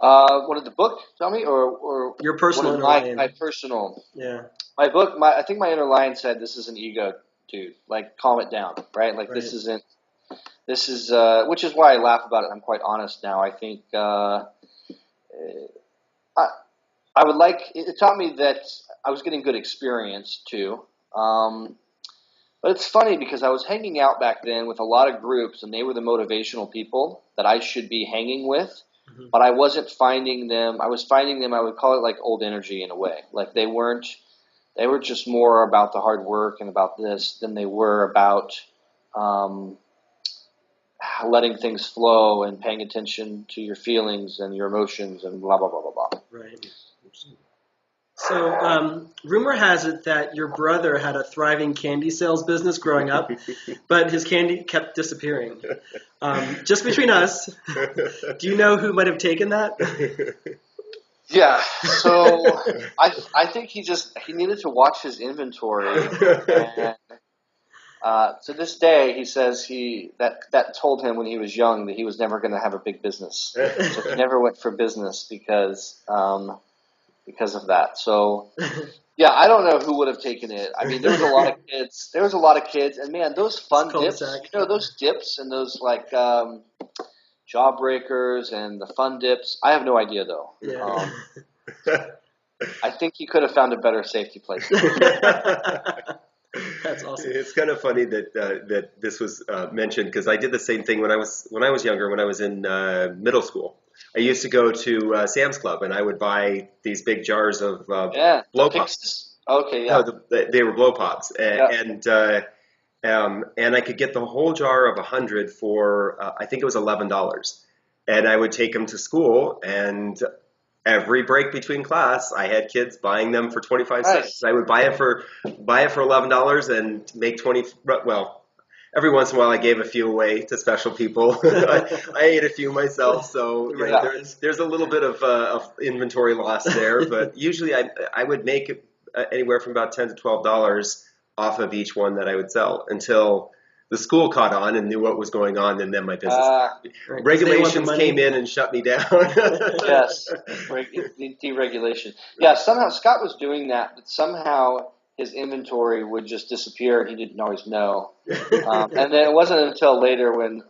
What did the book tell me, or Your personal what did inner lion. my personal? Yeah. My book, I think my inner lion said, "This is an ego, dude. Like, calm it down, right? Like, Right. this is, which is why I laugh about it. I'm quite honest now. I think I would like. It taught me that I was getting good experience too. But it's funny because I was hanging out back then with a lot of groups, and they were the motivational people that I should be hanging with. But I wasn't finding them. I was finding them. I would call it like old energy in a way. Like they were just more about the hard work and about this than they were about letting things flow and paying attention to your feelings and your emotions and blah, blah, blah, blah, blah. Right. So rumor has it that your brother had a thriving candy sales business growing up, but his candy kept disappearing. Just between us, do you know who might have taken that? Yeah. So I think he needed to watch his inventory. And, to this day, he says that told him when he was young that he was never going to have a big business. So he never went for business because of that. So, yeah, I don't know who would have taken it. I mean, there was a lot of kids. There was a lot of kids, and man, those fun dips. Those dips and those like jawbreakers and the fun dips. I have no idea though. Yeah. I think he could have found a better safety place. That's awesome. It's kind of funny that this was mentioned because I did the same thing when I was younger. When I was in middle school, I used to go to Sam's Club and I would buy these big jars of blow pops. Okay, yeah. No, they were blow pops, and I could get the whole jar of 100 for I think it was $11, and I would take them to school and. Every break between class, I had kids buying them for 25 cents. I would buy it for $11 and make 20. Well, every once in a while, I gave a few away to special people. I ate a few myself, so there's a little bit of inventory loss there. But usually, I would make anywhere from about $10 to $12 off of each one that I would sell until the school caught on and knew what was going on, and then my business. Right, 'cause they want the Regulations money. came in and shut me down. Yes, deregulation. Yeah, somehow Scott was doing that, but somehow his inventory would just disappear, and he didn't always know. And then it wasn't until later when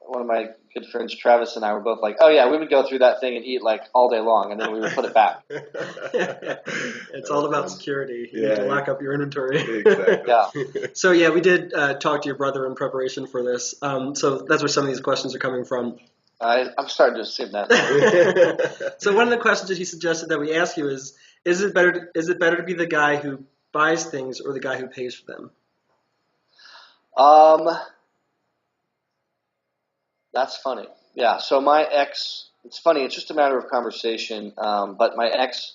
one of my good friends, Travis, and I were both like, "Oh yeah, we would go through that thing and eat like all day long, and then we would put it back." It's all about security. You need to Yeah. lock up your inventory. Exactly. Yeah. So yeah, we did talk to your brother in preparation for this. So that's where some of these questions are coming from. I'm starting to assume that. So one of the questions that he suggested that we ask you is it better to be the guy who buys things or the guy who pays for them? That's funny. Yeah. So my ex, it's funny. It's just a matter of conversation. But my ex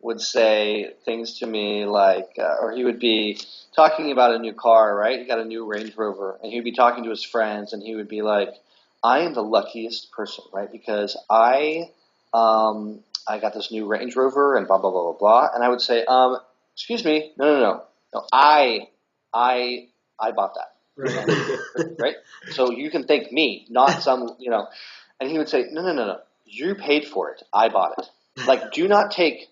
would say things to me like, or he would be talking about a new car, right? He got a new Range Rover, and he'd be talking to his friends, and he would be like, "I am the luckiest person, right? Because I got this new Range Rover, and blah blah blah blah blah." And I would say, "Excuse me, no. I bought that." Right? So you can thank me, not some, And he would say, no. You paid for it. I bought it. Like, do not take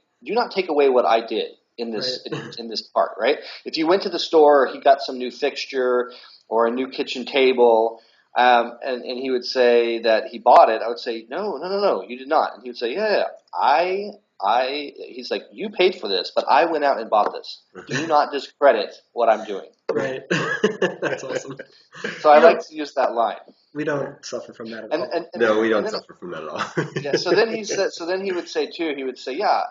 away what I did in this in this part, right? If you went to the store, he got some new fixture or a new kitchen table, and he would say that he bought it. I would say, no, you did not. And he would say, yeah, he's like, you paid for this, but I went out and bought this. Do not discredit what I'm doing. Right. That's awesome. So I like to use that line. We don't suffer from that at all. No, we don't suffer from that at all. Yeah. So then he would say too. He would say, yeah.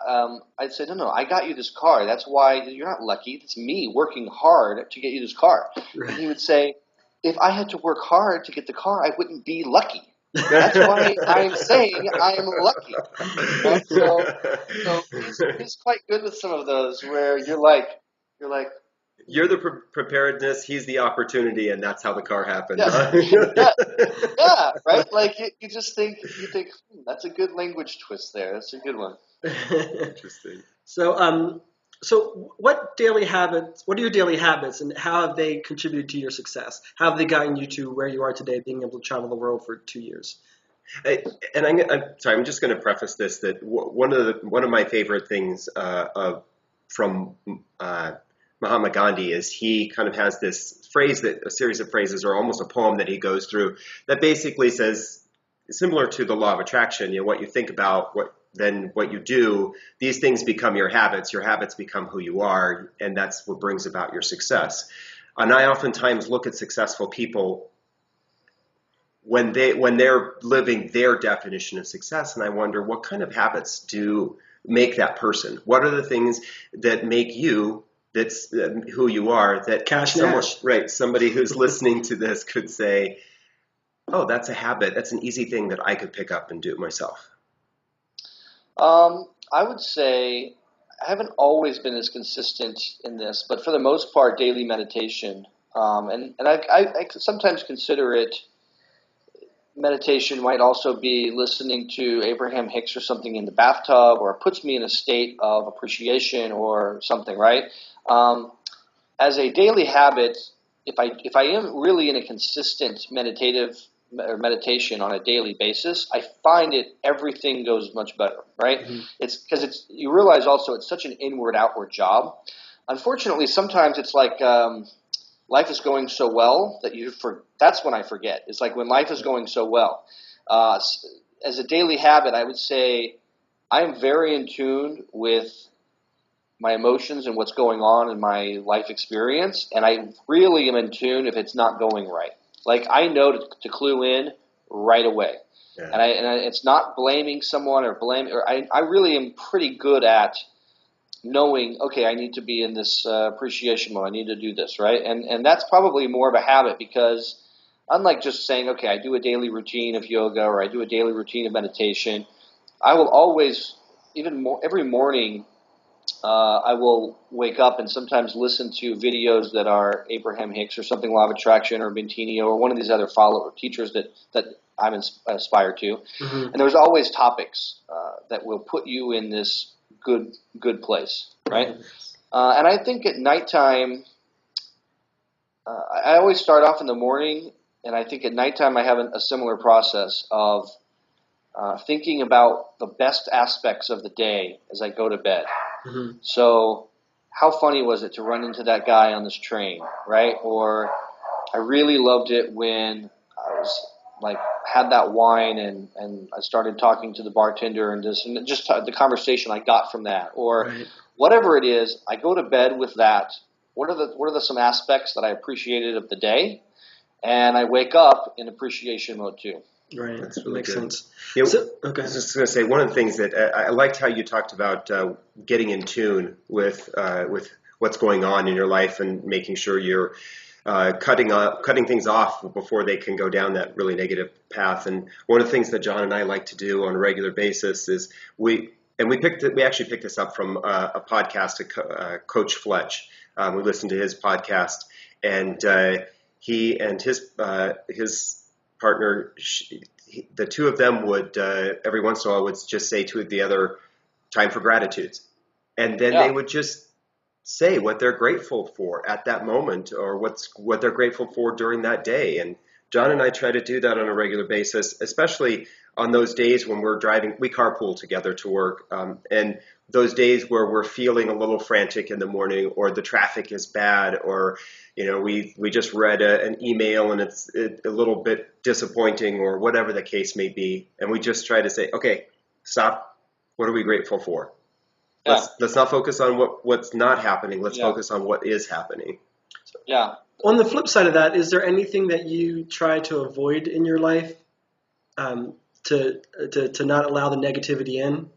I'd say, no. I got you this car. That's why you're not lucky. It's me working hard to get you this car. Right. And he would say, if I had to work hard to get the car, I wouldn't be lucky. That's why I'm saying I am lucky. Right? So he's quite good with some of those where you're like. You're the preparedness, he's the opportunity, and that's how the car happened. Yeah. Yeah, right? Like you think, that's a good language twist there. That's a good one. Interesting. So what are your daily habits, and how have they contributed to your success? How have they gotten you to where you are today, being able to travel the world for 2 years? And I'm sorry, I'm just going to preface this that one of my favorite things from Mahatma Gandhi is he kind of has this phrase, that a series of phrases or almost a poem that he goes through that basically says, similar to the law of attraction, what you think about, what you do, these things become your habits become who you are, and that's what brings about your success. And I oftentimes look at successful people when they're living their definition of success, and I wonder what kind of habits do make that person? What are the things that make you that's who you are, that somebody who's listening to this could say, oh, that's a habit. That's an easy thing that I could pick up and do it myself. I would say I haven't always been as consistent in this, but for the most part, daily meditation. And I sometimes consider it, meditation might also be listening to Abraham Hicks or something in the bathtub, or it puts me in a state of appreciation or something, right? As a daily habit, if I am really in a consistent meditation on a daily basis, I find everything goes much better, right? Mm-hmm. It's because you realize also it's such an inward-outward job. Unfortunately, sometimes it's like life is going so well that that's when I forget. It's like when life is going so well. As a daily habit, I would say I am very in tune with my emotions and what's going on in my life experience, and I really am in tune if it's not going right. Like I know to clue in right away, yeah. and it's not blaming someone or I really am pretty good at knowing, okay, I need to be in this appreciation mode. I need to do this, right? And that's probably more of a habit, because unlike just saying, okay, I do a daily routine of yoga or I do a daily routine of meditation, I will always, every morning, I will wake up and sometimes listen to videos that are Abraham Hicks or something, Law of Attraction or Bentinho or one of these other teachers that I'm inspired to. Mm-hmm. And there's always topics that will put you in this good place, right? Mm-hmm. And I think at nighttime, I always start off in the morning, and I think at nighttime I have a similar process of thinking about the best aspects of the day as I go to bed. Mm-hmm. So, how funny was it to run into that guy on this train, right? Or I really loved it when I was like had that wine and I started talking to the bartender and just the conversation I got from that, or Right. whatever it is. I go to bed with that. What are the some aspects that I appreciated of the day, and I wake up in appreciation mode too. Right. That's That really makes good. sense. You know, So, I okay. was just going to say, one of the things that I liked how you talked about getting in tune with what's going on in your life and making sure you're cutting things off before they can go down that really negative path. And one of the things that John and I like to do on a regular basis is we actually picked this up from a podcast, Coach Fletch. We listened to his podcast, and he and his partner, the two of them would every once in a while would just say to the other, "Time for gratitudes," and then they would just say what they're grateful for at that moment, or what they're grateful for during that day. And John and I try to do that on a regular basis, especially on those days when we're driving. We carpool together to work, and those days where we're feeling a little frantic in the morning, or the traffic is bad, or we just read an email and it's a little bit disappointing, or whatever the case may be, and we just try to say, okay, stop. What are we grateful for? Let's not focus on what's not happening. Let's focus on what is happening. Yeah. On the flip side of that, is there anything that you try to avoid in your life to not allow the negativity in?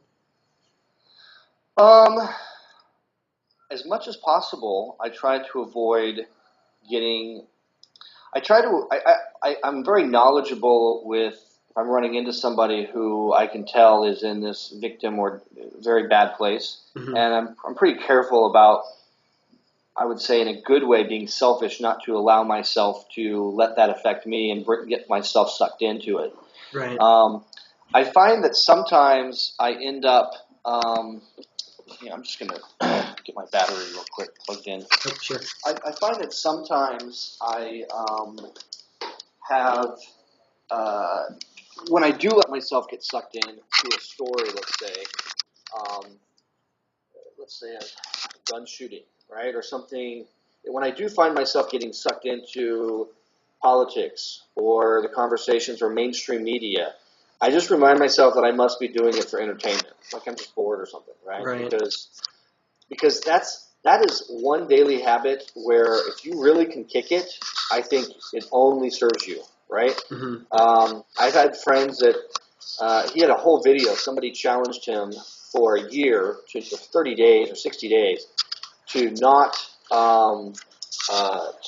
As much as possible, I try to avoid getting. I'm very knowledgeable with. If I'm running into somebody who I can tell is in this victim or very bad place, Mm-hmm. and I'm pretty careful about, I would say in a good way, being selfish, not to allow myself to let that affect me and get myself sucked into it. Right. I find that sometimes I end up. I'm just going to get my battery real quick plugged in. Oh, sure. I find that sometimes I have. When I do let myself get sucked in to a story, let's say a gun shooting, right, or something. When I do find myself getting sucked into politics or the conversations or mainstream media, I just remind myself that I must be doing it for entertainment, like I'm just bored or something, right? Right. Because that is one daily habit where if you really can kick it, I think it only serves you, right? Mm-hmm. I've had friends that he had a whole video. Somebody challenged him for a year to 30 days or 60 days to not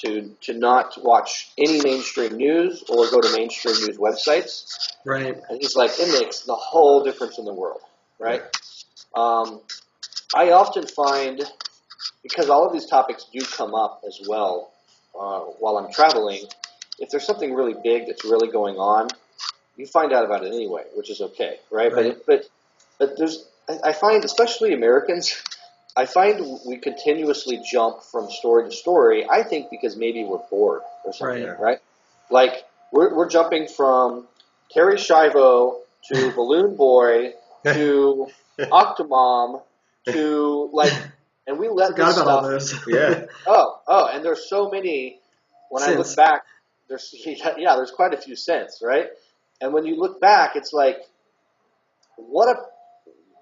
to not watch any mainstream news or go to mainstream news websites. Right. And he's like, it makes the whole difference in the world, right? I often find, because all of these topics do come up as well while I'm traveling, if there's something really big that's really going on, you find out about it anyway, which is okay, right? Right. But I find, especially Americans, I find we continuously jump from story to story. I think because maybe we're bored or something, right? Like we're jumping from Terry Schiavo to Balloon Boy to Octomom to and we let Forgot this about all stuff. those. Yeah. And there's so many. When I Since. look back, there's quite a few cents, right? And when you look back, it's like,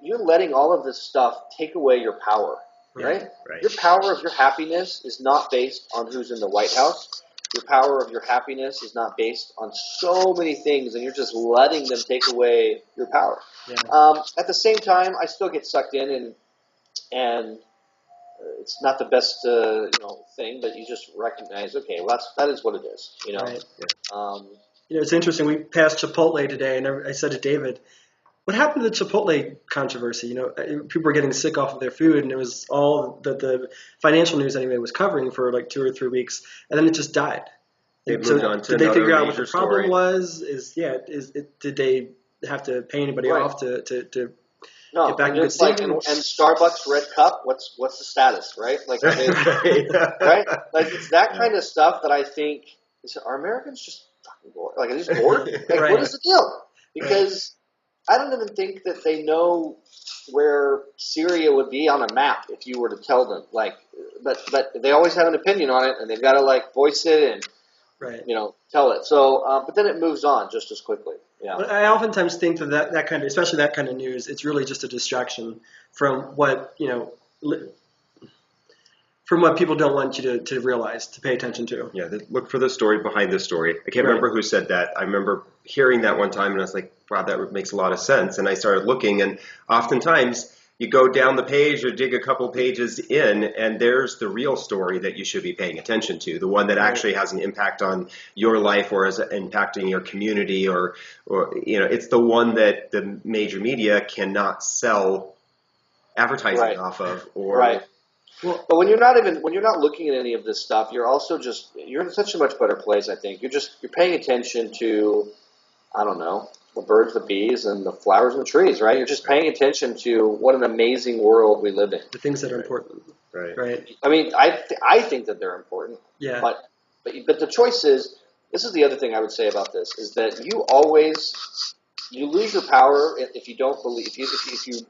you're letting all of this stuff take away your power, right? Right. Your power of your happiness is not based on who's in the White House. Your power of your happiness is not based on so many things, and you're just letting them take away your power. Yeah. At the same time, I still get sucked in, and it's not the best thing, but you just recognize, okay, well, that is what it is, Right. Um, It's interesting. We passed Chipotle today, and I said to David, what happened to the Chipotle controversy? People were getting sick off of their food, and it was all that the financial news anyway was covering for like 2 or 3 weeks, and then it just died. They moved on to did they another figure out what the major problem story. was? Did they have to pay anybody Right. off to get No, back in good it's like standing. and Starbucks red cup. What's the status, right? Like, are they, right? Like it's that kind of stuff that I think are Americans just fucking bored? Like, are they just bored? Like, Right. what is the deal? Because I don't even think that they know where Syria would be on a map if you were to tell them. Like, but they always have an opinion on it, and they've got to like voice it and Right. tell it. So, but then it moves on just as quickly. Yeah. But I oftentimes think that kind of, especially that kind of news, it's really just a distraction from what from what people don't want you to realize, to pay attention to. Yeah, look for the story behind the story. I can't Right. remember who said that. I remember hearing that one time, and I was like, wow, that makes a lot of sense. And I started looking, and oftentimes you go down the page or dig a couple pages in, and there's the real story that you should be paying attention to, the one that actually has an impact on your life or is impacting your community, or it's the one that the major media cannot sell advertising Right. off of. Or Right. Well, but when you're not looking at any of this stuff, you're also you're in such a much better place. I think you're paying attention to, I don't know, the birds, the bees, and the flowers and the trees. Right? You're just paying attention to what an amazing world we live in. The things that are important. Right. Right. I mean, I think that they're important. Yeah. But the choice is. This is the other thing I would say about this is that you lose your power if you don't believe if you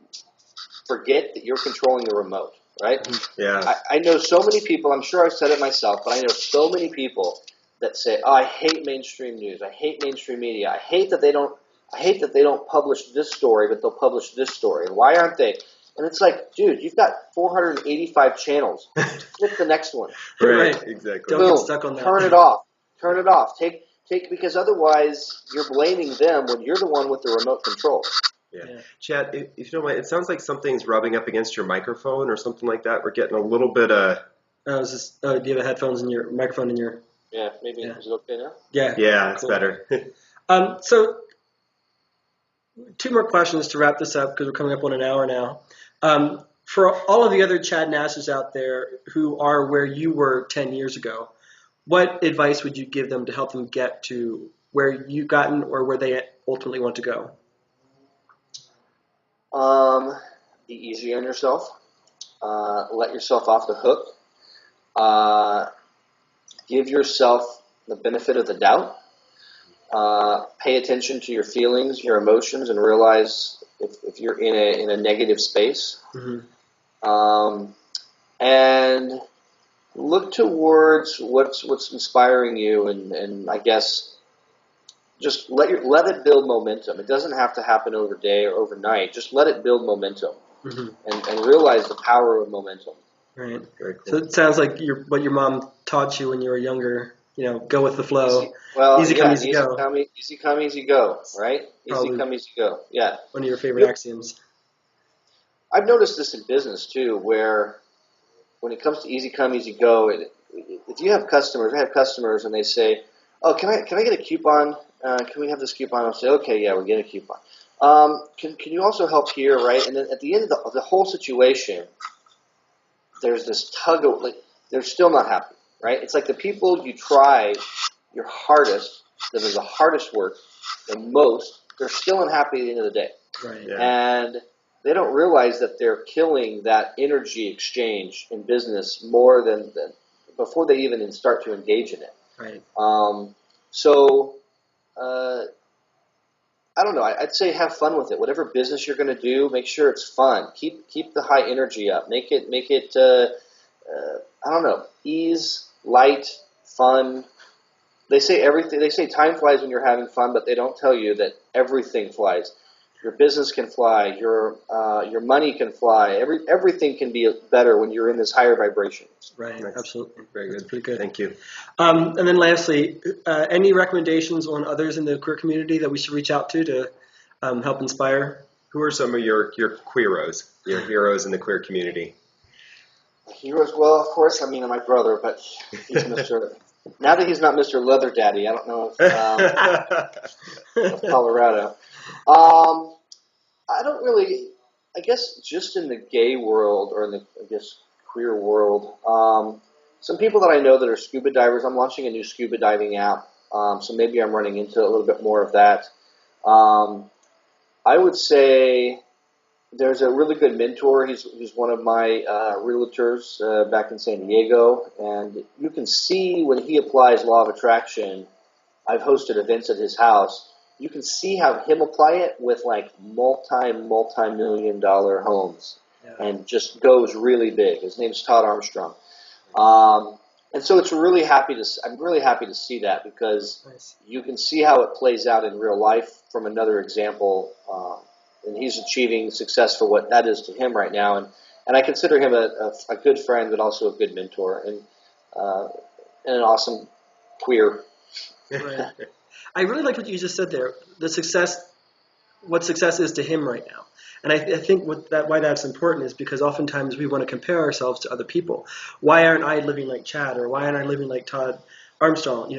forget that you're controlling the remote. Right? Yeah. I know so many people, I'm sure I've said it myself, but I know so many people that say, oh, I hate mainstream news. I hate mainstream media. I hate that they don't publish this story, but they'll publish this story. And why aren't they? And it's like, dude, you've got 485 channels. Flip the next one. Right. Exactly. Don't Boom. get stuck on that. Turn it off. Turn it off. Take because otherwise you're blaming them when you're the one with the remote control. Yeah. Chad, if you don't mind, it sounds like something's rubbing up against your microphone or something like that. We're getting a little bit of... Do you have headphones in your microphone in your... Yeah, maybe. Yeah. Is it okay now? Yeah. Yeah, it's Cool. better. So, two more questions to wrap this up because we're coming up on an hour now. For all of the other Chad Nashes out there who are where you were 10 years ago, what advice would you give them to help them get to where you've gotten or where they ultimately want to go? Be easy on yourself. Let yourself off the hook. Give yourself the benefit of the doubt. Pay attention to your feelings, your emotions, and realize if you're in a negative space. Mm-hmm. And look towards what's inspiring you, and I guess just let it build momentum. It doesn't have to happen over day or overnight. Just let it build momentum, and realize the power of momentum. Right. Very cool. So it sounds like what your mom taught you when you were younger. Go with the flow. Easy come, easy go. Easy come, easy go. Right? Probably. Easy come, easy go. Yeah. One of your favorite axioms. I've noticed this in business too, where when it comes to easy come, easy go, if you have customers, I have customers, and they say, "Oh, can I get a coupon? Can we have this coupon?" I'll say, "Okay, yeah, we'll get a coupon. Can you also help here, right?" And then at the end of the whole situation, there's this tug of they're still not happy, right? It's like the people you try your hardest, that is the hardest work, the most, they're still unhappy at the end of the day. Right. Yeah. And they don't realize that they're killing that energy exchange in business more than before they even start to engage in it. Right. I don't know. I'd say have fun with it. Whatever business you're going to do, make sure it's fun. Keep the high energy up. Make it. I don't know. Ease, light, fun. They say everything. They say time flies when you're having fun, but they don't tell you that everything flies. Your business can fly. Your money can fly. Everything can be better when you're in this higher vibration. Right. Absolutely. Very That's good. pretty good. Thank you. And then lastly, any recommendations on others in the queer community that we should reach out to help inspire? Who are some of your queeros, your heroes in the queer community? Heroes, well, of course, I mean, my brother, but he's Mr. Now that he's not Mr. Leather Daddy, I don't know if of Colorado. I don't really, I guess just in the gay world or in the, queer world, some people that I know that are scuba divers, I'm launching a new scuba diving app, so maybe I'm running into a little bit more of that. I would say there's a really good mentor. He's one of my realtors back in San Diego, and you can see when he applies law of attraction. I've hosted events at his house. You can see how him apply it with like multi-million-dollar homes, and just goes really big. His name's Todd Armstrong, and so I'm really happy to see that, because you can see how it plays out in real life from another example. And he's achieving success for what that is to him right now. And I consider him a good friend, but also a good mentor, and an awesome queer. Right. I really like what you just said there. What success is to him right now. And I think why that's important is because oftentimes we want to compare ourselves to other people. Why aren't I living like Chad, or why aren't I living like Todd Armstrong?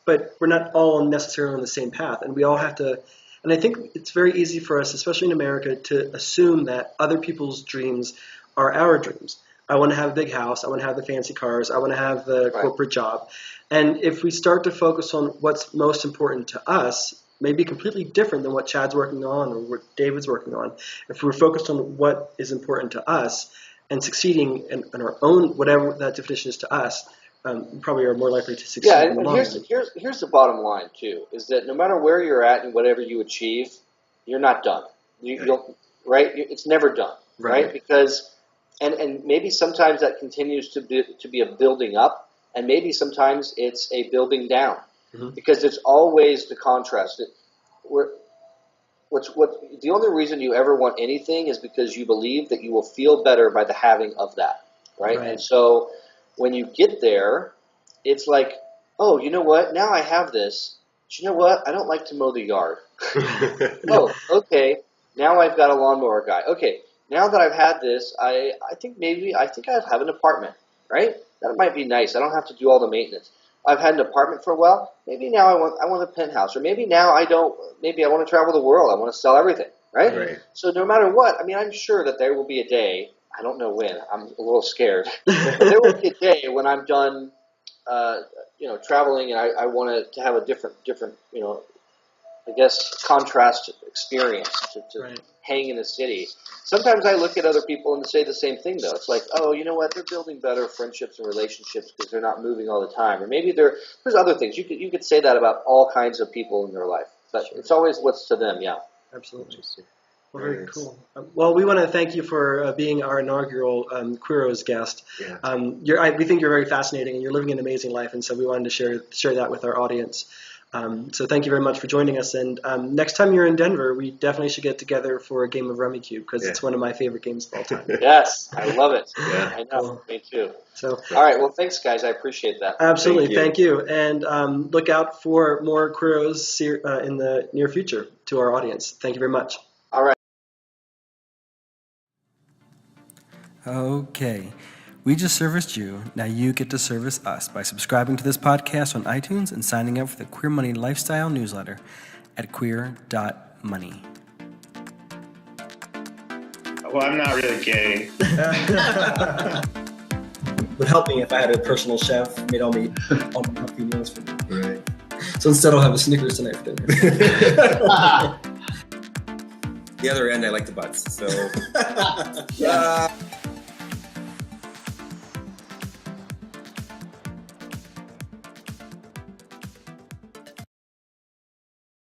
But we're not all necessarily on the same path, and we all have to. And I think it's very easy for us, especially in America, to assume that other people's dreams are our dreams. I want to have a big house. I want to have the fancy cars. I want to have the corporate job. And if we start to focus on what's most important to us, maybe completely different than what Chad's working on or what David's working on, if we're focused on what is important to us and succeeding in our own, whatever that definition is to us, you probably are more likely to succeed. Yeah, and here's the bottom line too: is that no matter where you're at and whatever you achieve, you're not done. It's never done, right? Because and maybe sometimes that continues to be a building up, and maybe sometimes it's a building down, because there's always the contrast. The only reason you ever want anything is because you believe that you will feel better by the having of that, right? And so when you get there, it's like, oh, you know what? Now I have this. But you know what? I don't like to mow the yard. Oh, okay. Now I've got a lawnmower guy. Okay. Now that I've had this, I think I have an apartment, right? That might be nice. I don't have to do all the maintenance. I've had an apartment for a while. Maybe now I want a penthouse, or maybe now I don't. Maybe I want to travel the world. I want to sell everything, right? So no matter what, I mean, I'm sure that there will be a day. I don't know when. I'm a little scared. But there will be a day when I'm done, traveling, and I want to have a different, I guess, contrast experience to hang in the city. Sometimes I look at other people and say the same thing, though. It's like, oh, you know what? They're building better friendships and relationships because they're not moving all the time. Or maybe there's other things. You could say that about all kinds of people in their life. But it's always what's to them, Absolutely. Well, very cool. Well, we want to thank you for being our inaugural Queeros guest. We think you're very fascinating, and you're living an amazing life, and so we wanted to share that with our audience. So thank you very much for joining us. And next time you're in Denver, we definitely should get together for a game of Rummy Cube, because it's one of my favorite games of all time. Yes, I love it. I know, me too. So, all right, well, thanks, guys. I appreciate that. Absolutely, thank you. And look out for more Queeros in the near future to our audience. Thank you very much. All right. Okay. We just serviced you. Now you get to service us by subscribing to this podcast on iTunes and signing up for the Queer Money Lifestyle newsletter at queer.money. Well, I'm not really gay. It would help me if I had a personal chef made all my healthy meals for me. Right. So instead I'll have a Snickers tonight for dinner. The other end, I like the butts. So.